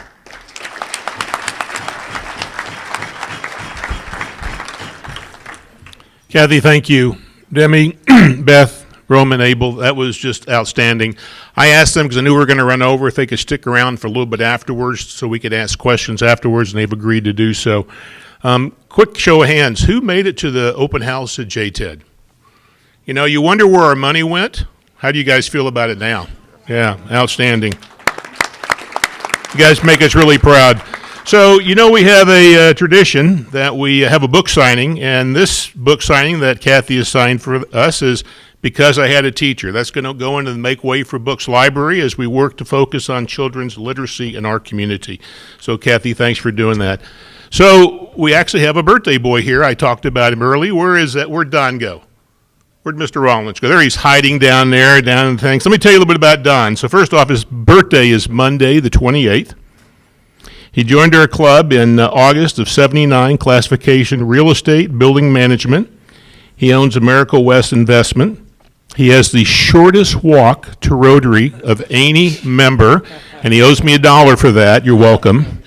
Kathy, thank you. Demi, Beth, Roman, Abel, that was just outstanding. I asked them because I knew we were going to run over if they could stick around for a little bit afterwards so we could ask questions afterwards, and they've agreed to do so. Quick show of hands. Who made it to the open house at JTED? You know, you wonder where our money went. How do you guys feel about it now? Yeah, outstanding. You guys make us really proud. So, you know, we have a tradition that we have a book signing, and this book signing that Kathy has signed for us is Because I Had a Teacher. That's going to go into the Make Way for Books library as we work to focus on children's literacy in our community. So, Kathy, thanks for doing that. So, we actually have a birthday boy here. I talked about him early. Where'd Don go? Where'd Mr. Rollins go? There he's hiding down there, down in things. Let me tell you a little bit about Don. So, first off, his birthday is Monday, the 28th. He joined our club in August of '79, classification real estate, building management. He owns America West Investment. He has the shortest walk to Rotary of any member, and he owes me $1 for that. You're welcome.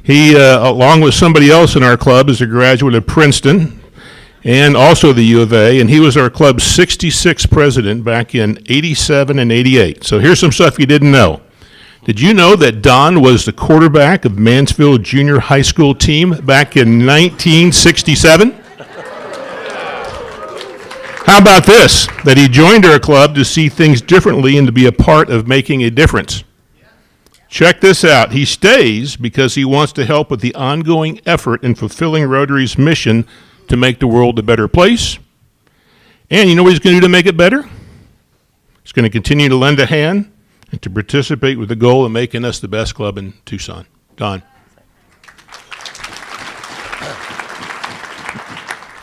He, along with somebody else in our club, is a graduate of Princeton and also the U of A, and he was our club's 66th president back in '87 and '88. So here's some stuff you didn't know. Did you know that Don was the quarterback of Mansfield Junior High School team back in 1967? How about this? That he joined our club to see things differently and to be a part of making a difference. Check this out. He stays because he wants to help with the ongoing effort in fulfilling Rotary's mission to make the world a better place. And you know what he's going to do to make it better? He's going to continue to lend a hand and to participate with the goal of making us the best club in Tucson. Don.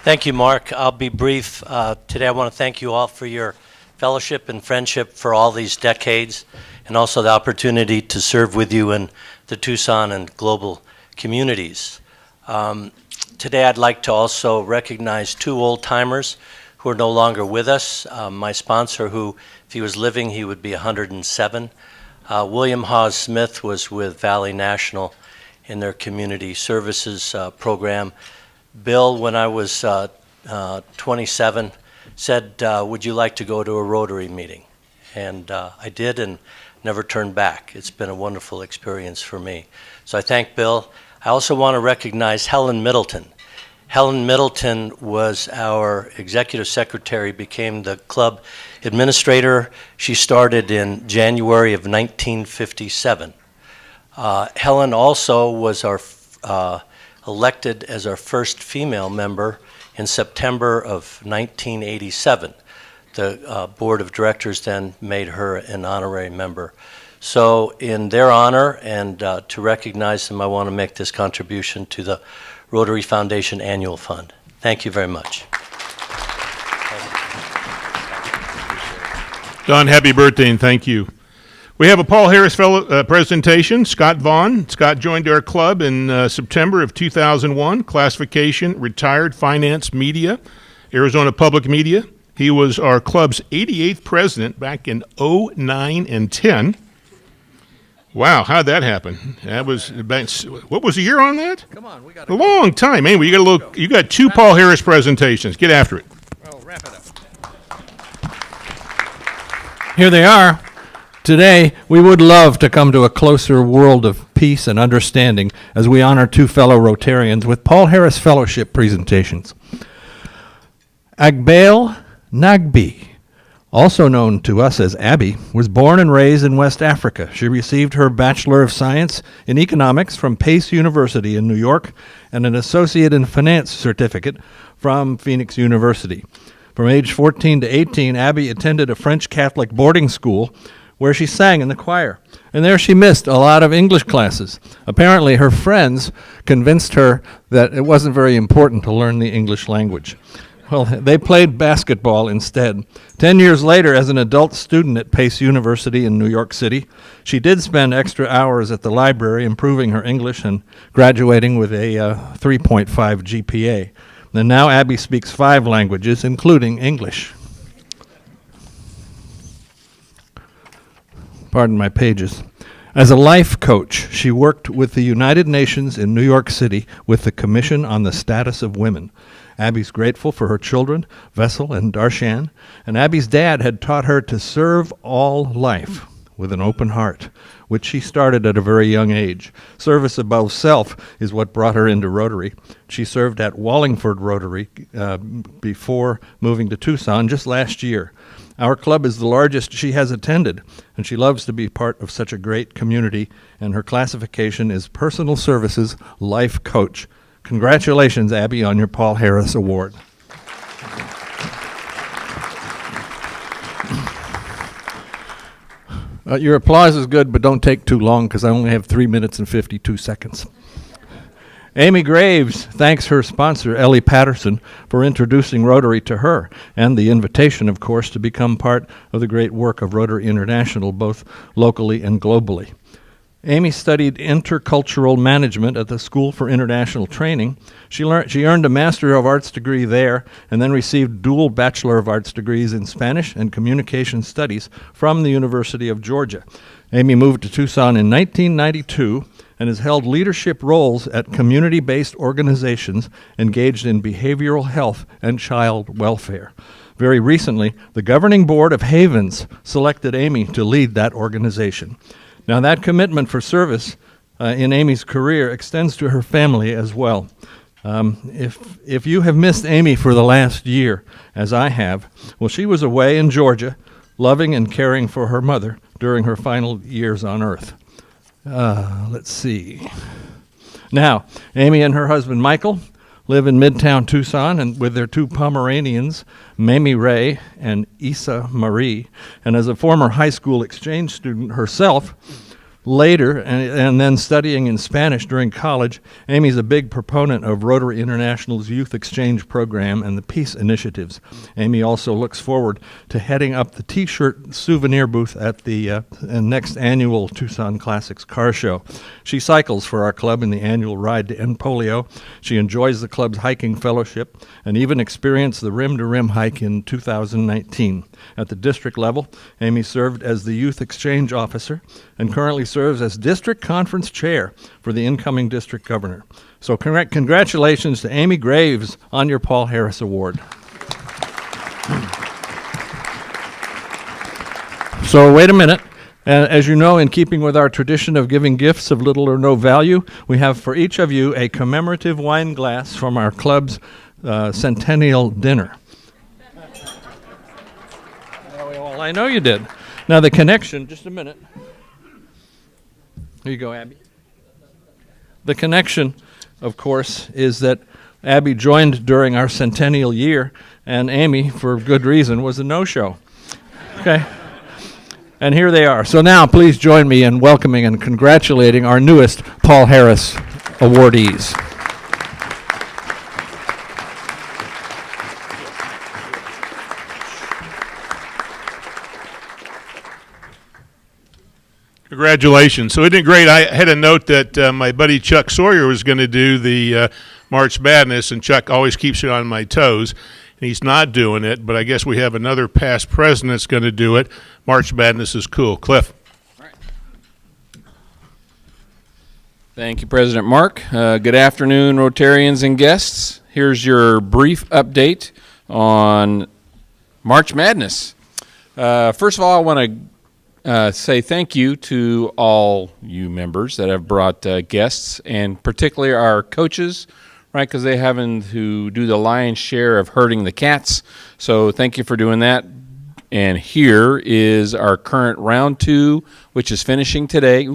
Thank you, Mark. I'll be brief. Today I want to thank you all for your fellowship and friendship for all these decades, and also the opportunity to serve with you in the Tucson and global communities. Today I'd like to also recognize two old-timers who are no longer with us. My sponsor, who, if he was living, he would be 107. William Hawes Smith was with Valley National in their community services program. Bill, when I was 27, said, would you like to go to a Rotary meeting? And I did, and never turned back. It's been a wonderful experience for me. So I thank Bill. I also want to recognize Helen Middleton. Helen Middleton was our executive secretary, became the club administrator. She started in January of 1957. Helen also was our elected as our first female member in September of 1987. The board of directors then made her an honorary member. So in their honor and to recognize them, I want to make this contribution to the Rotary Foundation Annual Fund. Thank you very much. Don, happy birthday and thank you. We have a Paul Harris fellow presentation. Scott Vaughn. Scott joined our club in September of 2001. Classification, retired finance media, Arizona Public Media. He was our club's 88th president back in 09 and 10. Wow, how'd that happen? That was about, what was the year on that? Come on, we got a long time. Anyway, you got two Paul Harris presentations. Get after it. Well, wrap it up. Here they are. Today, we would love to come to a closer world of peace and understanding as we honor two fellow Rotarians with Paul Harris Fellowship presentations. Agbail Nagbi, also known to us as Abby, was born and raised in West Africa. She received her Bachelor of Science in Economics from Pace University in New York and an Associate in Finance certificate from Phoenix University. From age 14 to 18, Abby attended a French Catholic boarding school where she sang in the choir. And there she missed a lot of English classes. Apparently her friends convinced her that it wasn't very important to learn the English language. Well, they played basketball instead. 10 years later, as an adult student at Pace University in New York City, she did spend extra hours at the library improving her English and graduating with a 3.5 GPA. And now Abby speaks 5 languages, including English. Pardon my pages. As a life coach, she worked with the United Nations in New York City with the Commission on the Status of Women. Abby's grateful for her children, Vessel and Darshan, and Abby's dad had taught her to serve all life with an open heart, which she started at a very young age. Service above self is what brought her into Rotary. She served at Wallingford Rotary before moving to Tucson just last year. Our club is the largest she has attended, and she loves to be part of such a great community, and her classification is Personal Services Life Coach. Congratulations, Abby, on your Paul Harris Award. Your applause is good, but don't take too long because I only have 3 minutes and 52 seconds. Amy Graves thanks her sponsor, Ellie Patterson, for introducing Rotary to her, and the invitation, of course, to become part of the great work of Rotary International, both locally and globally. Amy studied intercultural management at the School for International Training. She earned a Master of Arts degree there and then received dual Bachelor of Arts degrees in Spanish and Communication Studies from the University of Georgia. Amy moved to Tucson in 1992 and has held leadership roles at community-based organizations engaged in behavioral health and child welfare. Very recently, the governing board of Havens selected Amy to lead that organization. Now, that commitment for service in Amy's career extends to her family as well. If you have missed Amy for the last year, as I have, well, she was away in Georgia, loving and caring for her mother during her final years on Earth. Let's see. Now, Amy and her husband Michael live in Midtown Tucson and with their 2 Pomeranians, Mamie Ray and Isa Marie. And as a former high school exchange student herself, later, and then studying in Spanish during college, Amy's a big proponent of Rotary International's Youth Exchange Program and the Peace Initiatives. Amy also looks forward to heading up the T-shirt souvenir booth at the next annual Tucson Classics Car Show. She cycles for our club in the annual Ride to End Polio. She enjoys the club's hiking fellowship and even experienced the Rim to Rim hike in 2019. At the district level, Amy served as the Youth Exchange Officer and currently serves as District Conference Chair for the incoming District Governor. So congratulations to Amy Graves on your Paul Harris Award. So wait a minute. As you know, in keeping with our tradition of giving gifts of little or no value, we have for each of you a commemorative wine glass from our club's centennial dinner. Well, I know you did. Now the connection, just a minute. Here you go, Abby. The connection, of course, is that Abby joined during our centennial year, and Amy, for good reason, was a no-show. Okay? And here they are. So now, please join me in welcoming and congratulating our newest Paul Harris awardees. Congratulations. So isn't it great? I had a note that my buddy Chuck Sawyer was going to do the March Madness, and Chuck always keeps it on my toes. And he's not doing it, but I guess we have another past president that's going to do it. March Madness is cool. Cliff. Thank you, President Mark. Good afternoon, Rotarians and guests. Here's your brief update on March Madness. First of all, I want to say thank you to all you members that have brought guests, and particularly our coaches, right, because they having to do the lion's share of herding the cats. So thank you for doing that. And here is our current round 2, which is finishing today.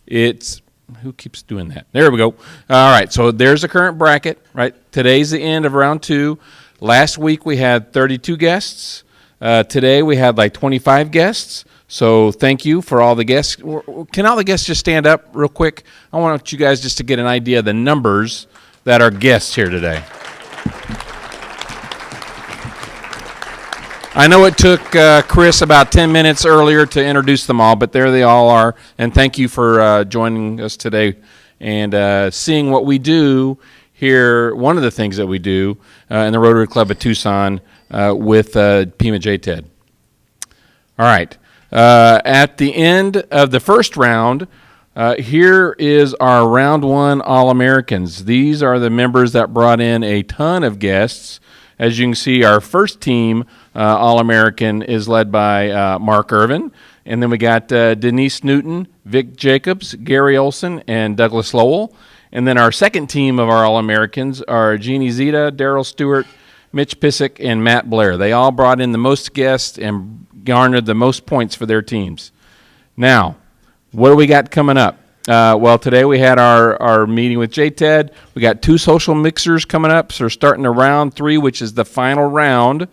It's, who keeps doing that? There we go. All right, so there's the current bracket, right? Today's the end of round 2. Last week we had 32 guests. Today we had like 25 guests. So thank you for all the guests. Can all the guests just stand up real quick? I want you guys just to get an idea of the numbers that are guests here today. I know it took Chris about 10 minutes earlier to introduce them all, but there they all are. And thank you for joining us today and seeing what we do here. One of the things that we do in the Rotary Club of Tucson with Pima JTED. All right. At the end of the first round, here is our round 1 All-Americans. These are the members that brought in a ton of guests. As you can see, our first team All-American is led by Mark Irvin. And then we got Denise Newton, Vic Jacobs, Gary Olson, and Douglas Lowell. And then our second team of our All-Americans are Jeannie Zeta, Daryl Stewart, Mitch Pissick, and Matt Blair. They all brought in the most guests and garnered the most points for their teams. Now, what do we got coming up? Well, today we had our meeting with JTED. We got 2 social mixers coming up, so we're starting to round 3, which is the final round.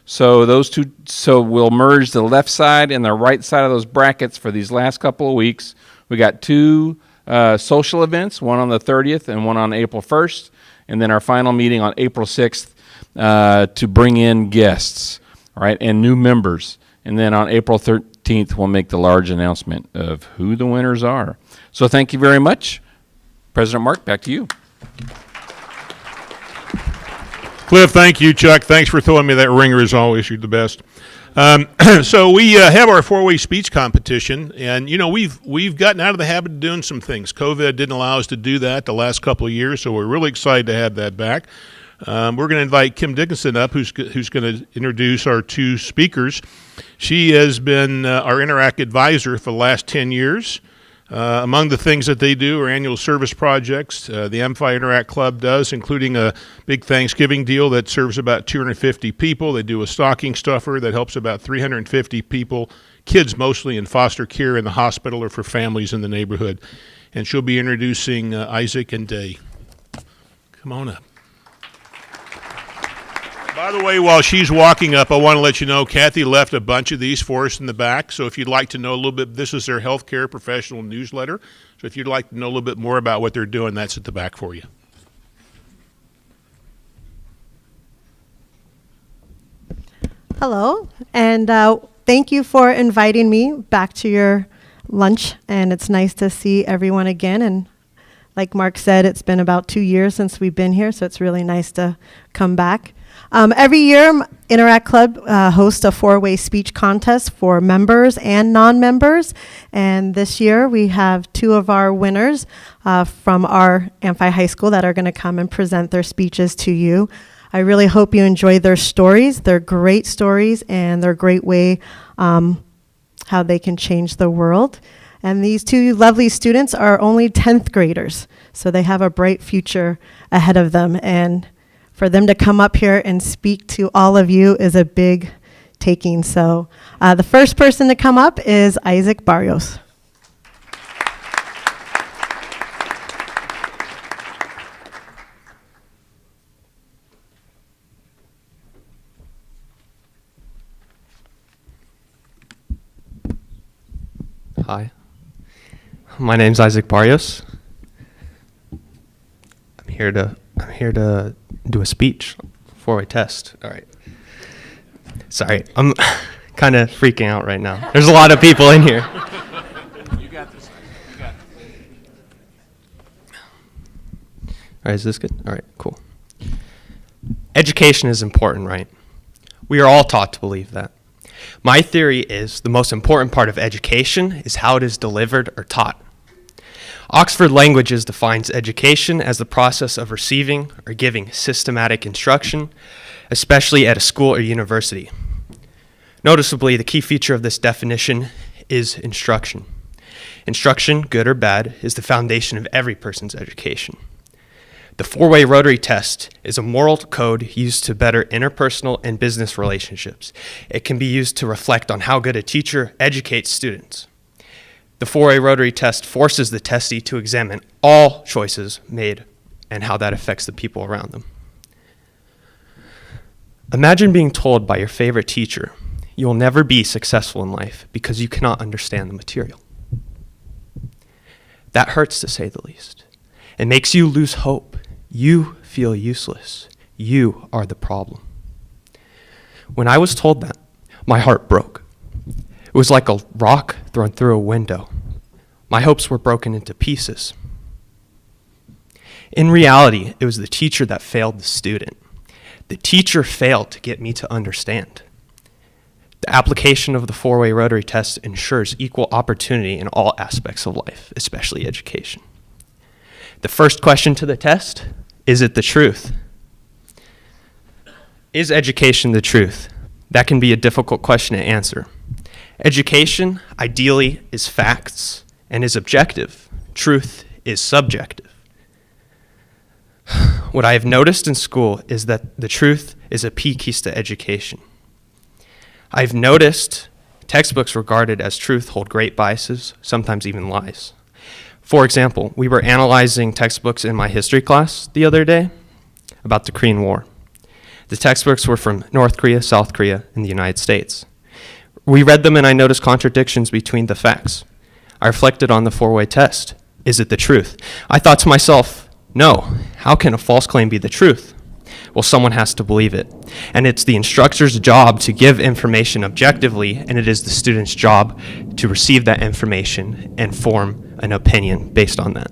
So those 2, so we'll merge the left side and the right side of those brackets for these last couple of weeks. We got 2 social events, one on the 30th and one on April 1st, and then our final meeting on April 6th to bring in guests, all right, and new members. And then on April 13th, we'll make the large announcement of who the winners are. So thank you very much. President Mark, back to you. Cliff, thank you. Chuck, thanks for throwing me that ringer as always. You're the best. So we have our 4-way speech competition, and you know we've gotten out of the habit of doing some things. COVID didn't allow us to do that the last couple of years, so we're really excited to have that back. We're going to invite Kim Dickinson up, who's going to introduce our 2 speakers. She has been our Interact advisor for the last 10 years. Among the things that they do are annual service projects. The MFI Interact Club does, including a big Thanksgiving deal that serves about 250 people. They do a stocking stuffer that helps about 350 people, kids mostly in foster care in the hospital or for families in the neighborhood. And she'll be introducing Isaac and Day. Come on up. By the way, while she's walking up, I want to let you know Kathy left a bunch of these for us in the back. So if you'd like to know a little bit, this is their healthcare professional newsletter. So if you'd like to know a little bit more about what they're doing, that's at the back for you. Hello, and thank you for inviting me back to your lunch. And it's nice to see everyone again. And like Mark said, it's been about 2 years since we've been here, so it's really nice to come back. Every year, Interact Club hosts a 4-way speech contest for members and non-members. And this year, we have 2 of our winners from our Amphi High School that are going to come and present their speeches to you. I really hope you enjoy their stories. They're great stories, and they're a great way how they can change the world. And these 2 lovely students are only 10th graders, so they have a bright future ahead of them. And for them to come up here and speak to all of you is a big taking. So the first person to come up is Isaac Barrios. Hi, my name's Isaac Barrios. I'm here to do a speech, 4-way test. All right. Sorry, I'm kind of freaking out right now. There's a lot of people in here. You got this. You got this. All right, is this good? All right, cool. Education is important, right? We are all taught to believe that. My theory is the most important part of education is how it is delivered or taught. Oxford Languages defines education as the process of receiving or giving systematic instruction, especially at a school or university. Noticeably, the key feature of this definition is instruction. Instruction, good or bad, is the foundation of every person's education. The 4-way Rotary test is a moral code used to better interpersonal and business relationships. It can be used to reflect on how good a teacher educates students. The 4-way Rotary test forces the testee to examine all choices made and how that affects the people around them. Imagine being told by your favorite teacher, you will never be successful in life because you cannot understand the material. That hurts, to say the least. It makes you lose hope. You feel useless. You are the problem. When I was told that, my heart broke. It was like a rock thrown through a window. My hopes were broken into pieces. In reality, it was the teacher that failed the student. The teacher failed to get me to understand. The application of the 4-way Rotary test ensures equal opportunity in all aspects of life, especially education. The first question to the test, is it the truth? Is education the truth? That can be a difficult question to answer. Education, ideally, is facts and is objective. Truth is subjective. What I have noticed in school is that the truth is a piece to education. I've noticed textbooks regarded as truth hold great biases, sometimes even lies. For example, we were analyzing textbooks in my history class the other day about the Korean War. The textbooks were from North Korea, South Korea, and the United States. We read them and I noticed contradictions between the facts. I reflected on the 4-way test. Is it the truth? I thought to myself, no, how can a false claim be the truth? Well, someone has to believe it. And it's the instructor's job to give information objectively, and it is the student's job to receive that information and form an opinion based on that.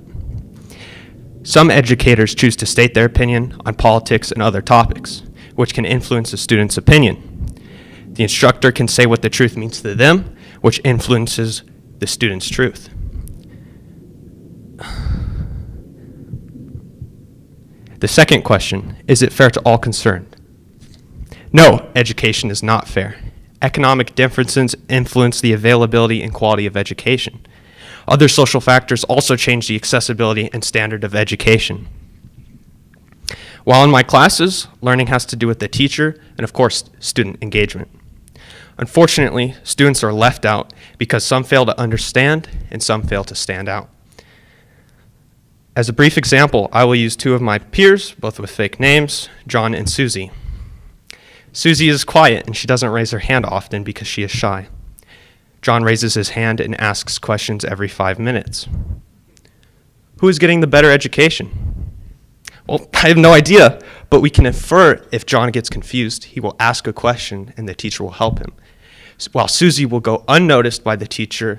Some educators choose to state their opinion on politics and other topics, which can influence the student's opinion. The instructor can say what the truth means to them, which influences the student's truth. The second question, is it fair to all concerned? No, education is not fair. Economic differences influence the availability and quality of education. Other social factors also change the accessibility and standard of education. While in my classes, learning has to do with the teacher and, of course, student engagement. Unfortunately, students are left out because some fail to understand and some fail to stand out. As a brief example, I will use two of my peers, both with fake names, John and Susie. Susie is quiet and she doesn't raise her hand often because she is shy. John raises his hand and asks questions every 5 minutes. Who is getting the better education? Well, I have no idea, but we can infer if John gets confused, he will ask a question and the teacher will help him, while Susie will go unnoticed by the teacher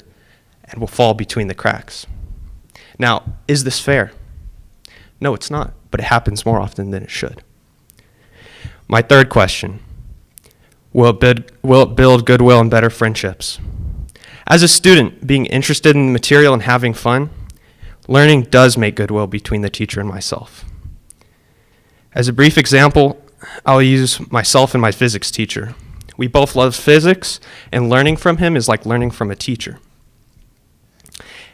and will fall between the cracks. Now, is this fair? No, it's not, but it happens more often than it should. My third question, will it build goodwill and better friendships? As a student, being interested in the material and having fun, learning does make goodwill between the teacher and myself. As a brief example, I'll use myself and my physics teacher. We both love physics, and learning from him is like learning from a teacher.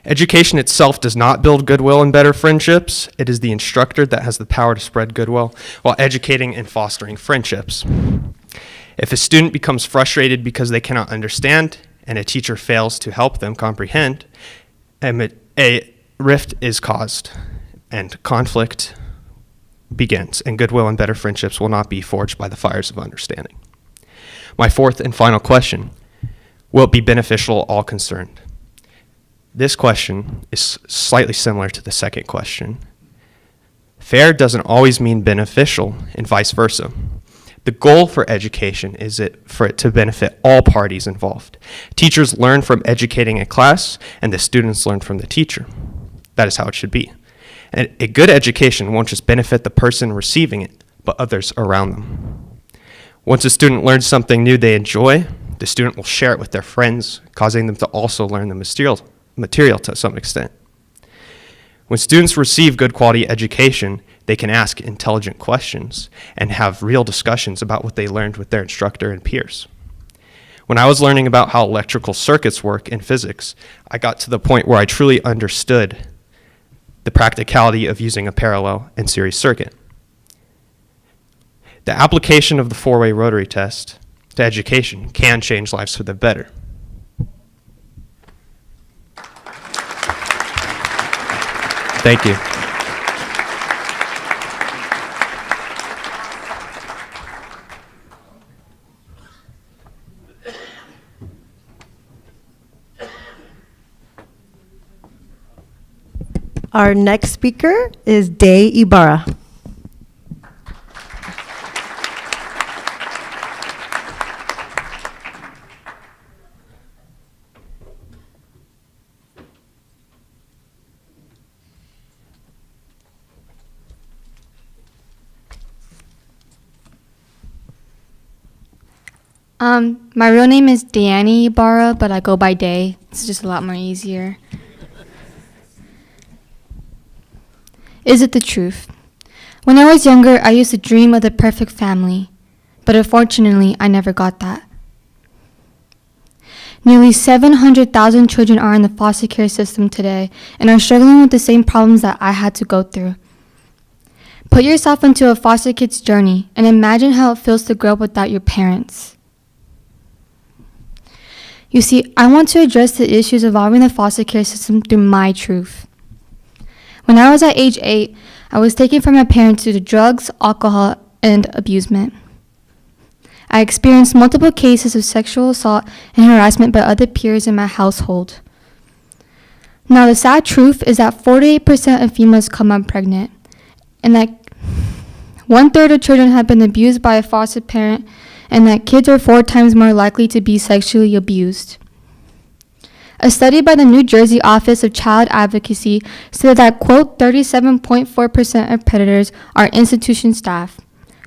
Education itself does not build goodwill and better friendships. It is the instructor that has the power to spread goodwill while educating and fostering friendships. If a student becomes frustrated because they cannot understand and a teacher fails to help them comprehend, a rift is caused and conflict begins, and goodwill and better friendships will not be forged by the fires of understanding. My fourth and final question, will it be beneficial to all concerned? This question is slightly similar to the second question. Fair doesn't always mean beneficial, and vice versa. The goal for education is for it to benefit all parties involved. Teachers learn from educating a class, and the students learn from the teacher. That is how it should be. And a good education won't just benefit the person receiving it, but others around them. Once a student learns something new they enjoy, the student will share it with their friends, causing them to also learn the material to some extent. When students receive good quality education, they can ask intelligent questions and have real discussions about what they learned with their instructor and peers. When I was learning about how electrical circuits work in physics, I got to the point where I truly understood the practicality of using a parallel and series circuit. The application of the four-way rotary test to education can change lives for the better. Thank you. Our next speaker is Day Ibarra. My real name is Deanne Ibarra, but I go by Day. It's just a lot more easier. Is it the truth? When I was younger, I used to dream of the perfect family, but unfortunately, I never got that. Nearly 700,000 children are in the foster care system today and are struggling with the same problems that I had to go through. Put yourself into a foster kid's journey and imagine how it feels to grow up without your parents. You see, I want to address the issues involving the foster care system through my truth. When I was at age 8, I was taken from my parents due to drugs, alcohol, and abusement. I experienced multiple cases of sexual assault and harassment by other peers in my household. Now, the sad truth is that 48% of females come up pregnant, and that 1/3 of children have been abused by a foster parent, and that kids are 4 times more likely to be sexually abused. A study by the New Jersey Office of Child Advocacy said that, quote, 37.4% of predators are institution staff,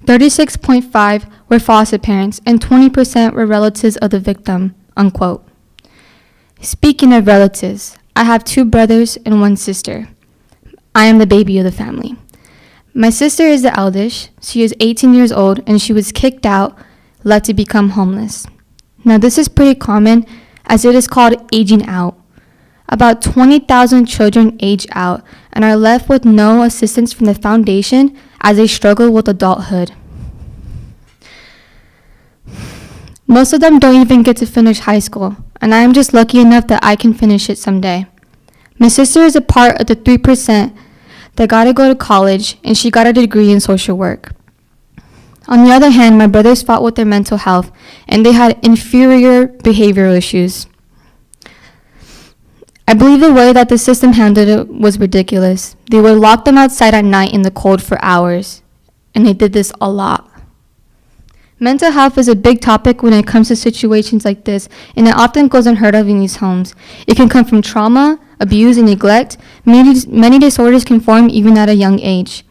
36.5% were foster parents, and 20% were relatives of the victim, unquote. Speaking of relatives, I have 2 brothers and 1 sister. I am the baby of the family. My sister is the eldest. She is 18 years old, and she was kicked out, left to become homeless. Now, this is pretty common, as it is called aging out. About 20,000 children age out and are left with no assistance from the foundation as they struggle with adulthood. Most of them don't even get to finish high school, and I am just lucky enough that I can finish it someday. My sister is a part of the 3% that got to go to college, and she got a degree in social work. On the other hand, my brothers fought with their mental health, and they had inferior behavioral issues. I believe the way that the system handled it was ridiculous. They would lock them outside at night in the cold for hours, and they did this a lot. Mental health is a big topic when it comes to situations like this, and it often goes unheard of in these homes. It can come from trauma, abuse, and neglect. Many disorders can form even at a young age.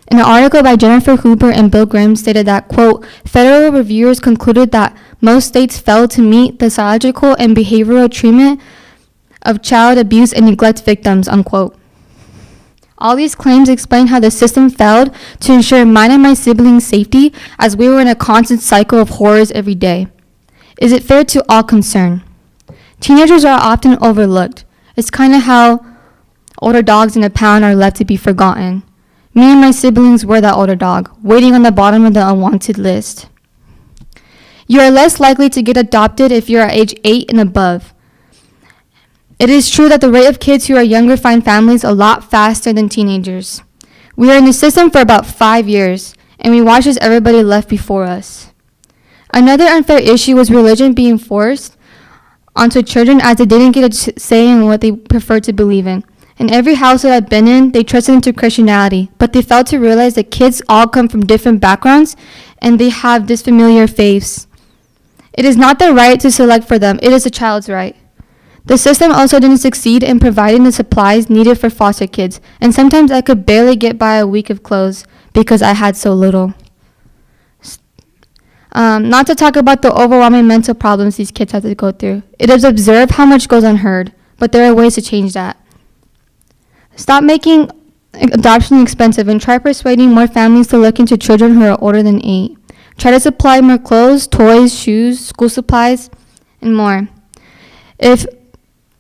An article by Jennifer Hooper and Bill Grimm stated that, quote, federal reviewers concluded that most states failed to meet the psychological and behavioral treatment of child abuse and neglect victims, unquote. All these claims explain how the system failed to ensure mine and my siblings' safety as we were in a constant cycle of horrors every day. Is it fair to all concerned? Teenagers are often overlooked. It's kind of how older dogs in a pound are left to be forgotten. Me and my siblings were that older dog, waiting on the bottom of the unwanted list. You are less likely to get adopted if you are age 8 and above. It is true that the rate of kids who are younger find families a lot faster than teenagers. We are in the system for about 5 years, and we watch as everybody left before us. Another unfair issue was religion being forced onto children as they didn't get a say in what they preferred to believe in. In every household I've been in, they trusted into Christianity, but they failed to realize that kids all come from different backgrounds and they have disfamiliar faiths. It is not their right to select for them, it is a child's right. The system also didn't succeed in providing the supplies needed for foster kids, and sometimes I could barely get by a week of clothes because I had so little. Not to talk about the overwhelming mental problems these kids have to go through. It is observed how much goes unheard, but there are ways to change that. Stop making adoption expensive and try persuading more families to look into children who are older than 8. Try to supply more clothes, toys, shoes, school supplies, and more. If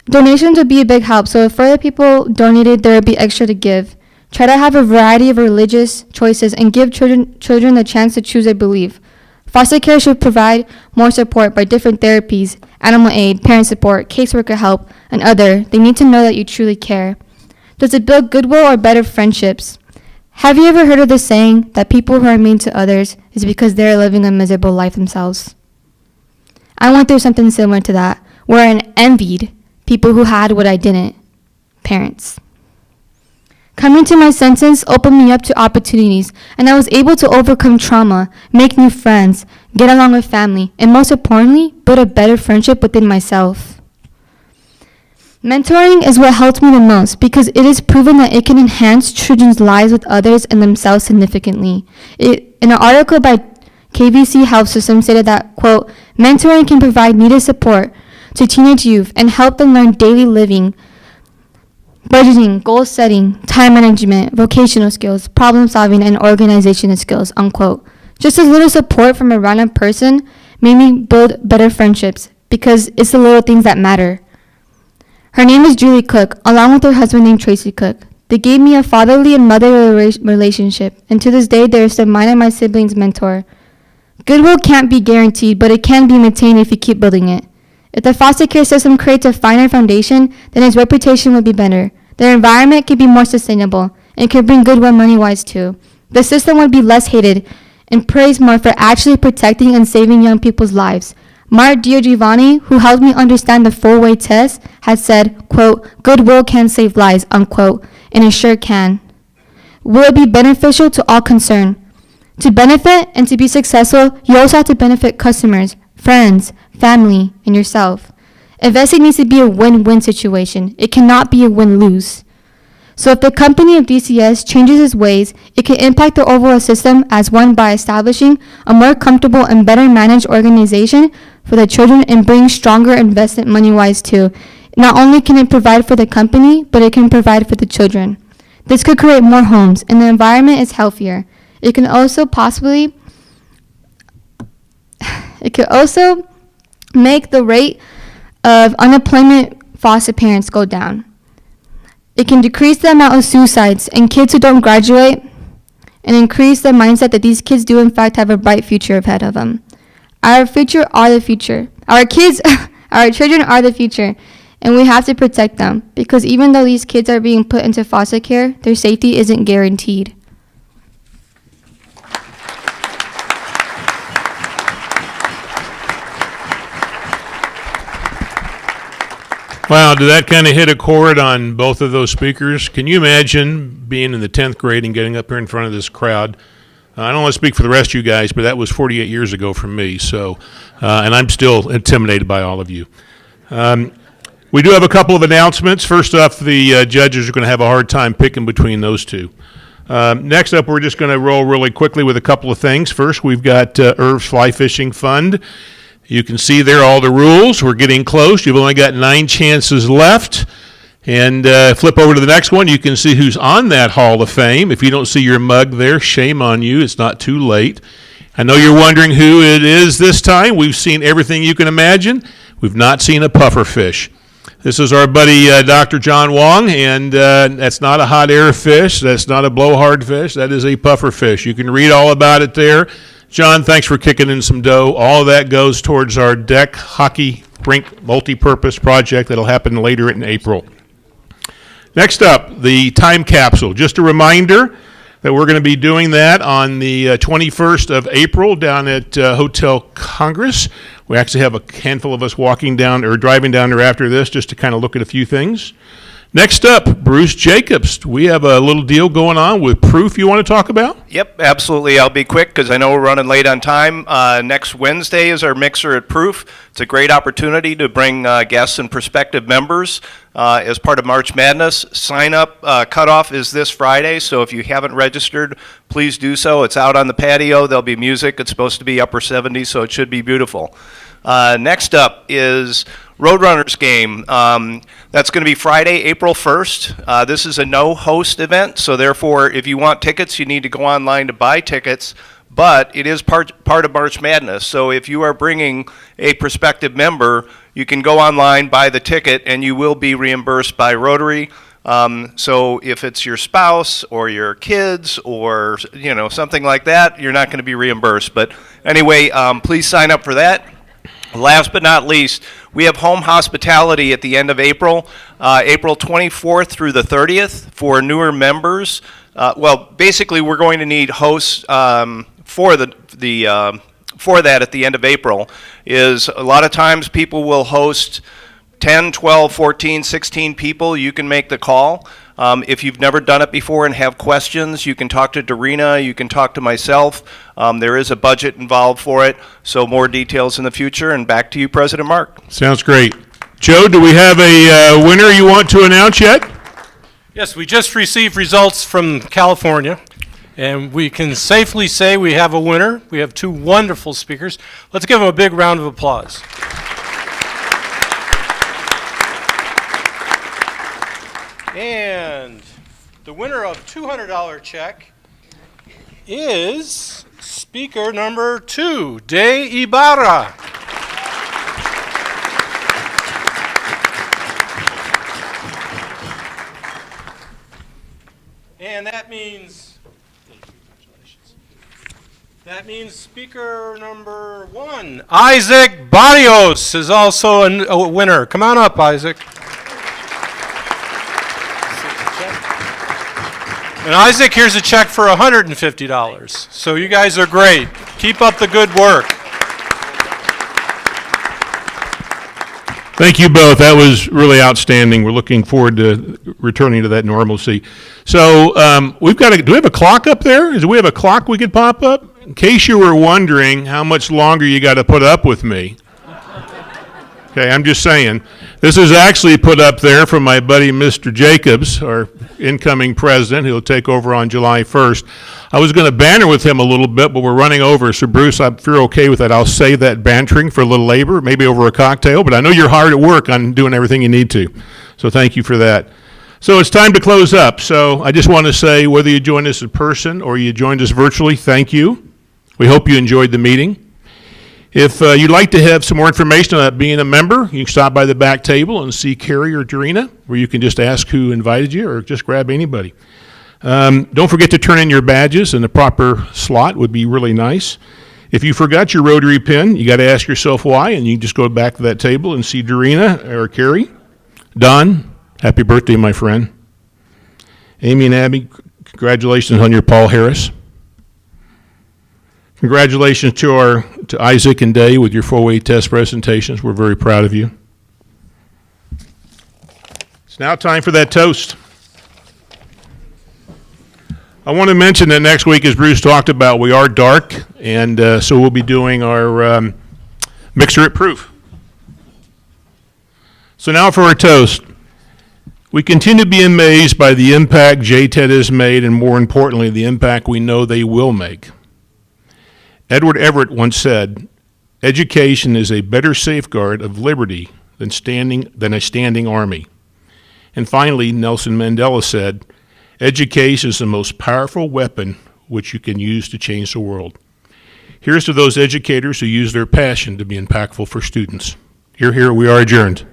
donations would be a big help, so if further people donated, there would be extra to give. Try to have a variety of religious choices and give children the chance to choose their belief. Foster care should provide more support by different therapies, animal aid, parent support, caseworker help, and other. They need to know that you truly care. Does it build goodwill or better friendships? Have you ever heard of the saying that people who are mean to others is because they are living a miserable life themselves? I went through something similar to that, where I envied people who had what I didn't, parents. Coming to my senses opened me up to opportunities, and I was able to overcome trauma, make new friends, get along with family, and most importantly, build a better friendship within myself. Mentoring is what helped me the most because it is proven that it can enhance children's lives with others and themselves significantly. In an article by KVC Health System stated that, quote, mentoring can provide needed support to teenage youth and help them learn daily living, budgeting, goal setting, time management, vocational skills, problem solving, and organizational skills, unquote. Just as little support from a random person made me build better friendships because it's the little things that matter. Her name is Julie Cook, along with her husband named Tracy Cook. They gave me a fatherly and motherly relationship, and to this day, they are still mine and my siblings' mentor. Goodwill can't be guaranteed, but it can be maintained if you keep building it. If the foster care system creates a finer foundation, then its reputation will be better. Their environment can be more sustainable, and it can bring goodwill money-wise too. The system would be less hated and praised more for actually protecting and saving young people's lives. Mark Giovanni, who helped me understand the 4-way test, has said, quote, goodwill can save lives, unquote, and it sure can. Will it be beneficial to all concerned? To benefit and to be successful, you also have to benefit customers, friends, family, and yourself. Investing needs to be a win-win situation. It cannot be a win-lose. So if the company of DCS changes its ways, it can impact the overall system as one by establishing a more comfortable and better managed organization for the children and bring stronger investment money-wise too. Not only can it provide for the company, but it can provide for the children. This could create more homes and the environment is healthier. It could also make the rate of unemployment foster parents go down. It can decrease the amount of suicides and kids who don't graduate and increase the mindset that these kids do in fact have a bright future ahead of them. Our future are the future. Our kids, our children are the future, and we have to protect them because even though these kids are being put into foster care, their safety isn't guaranteed. Wow, did that kind of hit a chord on both of those speakers? Can you imagine being in the 10th grade and getting up here in front of this crowd? I don't want to speak for the rest of you guys, but that was 48 years ago for me. So, and I'm still intimidated by all of you. We do have a couple of announcements. First off, the judges are going to have a hard time picking between those two. Next up, we're just going to roll really quickly with a couple of things. First, we've got Irv's Fly Fishing Fund. You can see there all the rules. We're getting close. You've only got 9 chances left. And flip over to the next one. You can see who's on that Hall of Fame. If you don't see your mug there, shame on you. It's not too late. I know you're wondering who it is this time. We've seen everything you can imagine. We've not seen a pufferfish. This is our buddy Dr. John Wong, and that's not a hot air fish. That's not a blowhard fish. That is a pufferfish. You can read all about it there. John, thanks for kicking in some dough. All of that goes towards our deck hockey rink multi-purpose project that'll happen later in April. Next up, the time capsule. Just a reminder that we're going to be doing that on the 21st of April down at Hotel Congress. We actually have a handful of us walking down or driving down there after this just to kind of look at a few things. Next up, Bruce Jacobs. We have a little deal going on with Proof you want to talk about? Yep, absolutely. I'll be quick because I know we're running late on time. Next Wednesday is our mixer at Proof. It's a great opportunity to bring guests and prospective members as part of March Madness. Sign up cutoff is this Friday, so if you haven't registered, please do so. It's out on the patio. There'll be music. It's supposed to be upper 70s, so it should be beautiful. Next up is Roadrunners game. That's going to be Friday, April 1st. This is a no-host event, so therefore, if you want tickets, you need to go online to buy tickets, but it is part of March Madness. So if you are bringing a prospective member, you can go online, buy the ticket, and you will be reimbursed by Rotary. So if it's your spouse or your kids or something like that, you're not going to be reimbursed. But anyway, please sign up for that. Last but not least, we have home hospitality at the end of April, April 24th through the 30th for newer members. Well, basically, we're going to need hosts for that at the end of April. Is a lot of times people will host 10, 12, 14, 16 people. You can make the call. If you've never done it before and have questions, you can talk to Dorina, you can talk to myself. There is a budget involved for it, so more details in the future. And back to you, President Mark. Sounds great. Joe, do we have a winner you want to announce yet? Yes, we just received results from California, and we can safely say we have a winner. We have 2 wonderful speakers. Let's give them a big round of applause. And the winner of $200 check is speaker number 2, De Ibarra. And that means speaker number 1, Isaac Barrios, is also a winner. Come on up, Isaac. And Isaac, here's a check for $150. So you guys are great. Keep up the good work. Thank you both. That was really outstanding. We're looking forward to returning to that normalcy. So do we have a clock up there? Do we have a clock we could pop up? In case you were wondering how much longer you got to put up with me. Okay, I'm just saying. This is actually put up there from my buddy Mr. Jacobs, our incoming president, who will take over on July 1st. I was going to banter with him a little bit, but we're running over. So, Bruce, if you're okay with that, I'll save that bantering for a little later, maybe over a cocktail. But I know you're hard at work on doing everything you need to. So thank you for that. So it's time to close up. So I just want to say, whether you joined us in person or you joined us virtually, thank you. We hope you enjoyed the meeting. If you'd like to have some more information about being a member, you can stop by the back table and see Carrie or Dorina, where you can just ask who invited you or just grab anybody. Don't forget to turn in your badges in the proper slot, would be really nice. If you forgot your Rotary pin, you got to ask yourself why, and you can just go back to that table and see Dorina or Carrie. Don, happy birthday, my friend. Amy and Abby, congratulations on your Paul Harris. Congratulations to Isaac and Day with your 4-way test presentations. We're very proud of you. It's now time for that toast. I want to mention that next week, as Bruce talked about, we are dark, and so we'll be doing our mixer at proof. So now for our toast. We continue to be amazed by the impact JTED has made, and more importantly, the impact we know they will make. Edward Everett once said, "Education is a better safeguard of liberty than a standing army." And finally, Nelson Mandela said, "Education is the most powerful weapon which you can use to change the world." Here's to those educators who use their passion to be impactful for students. Hear, hear, we are adjourned.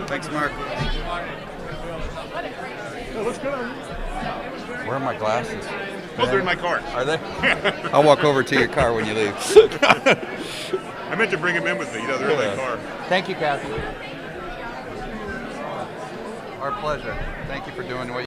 Thanks, Mark. Where are my glasses? Oh, they're in my car. Are they? I'll walk over to your car when you leave. I meant to bring them in with me. You know, they're in my car. Thank you, Kathy. Our pleasure. Thank you for doing what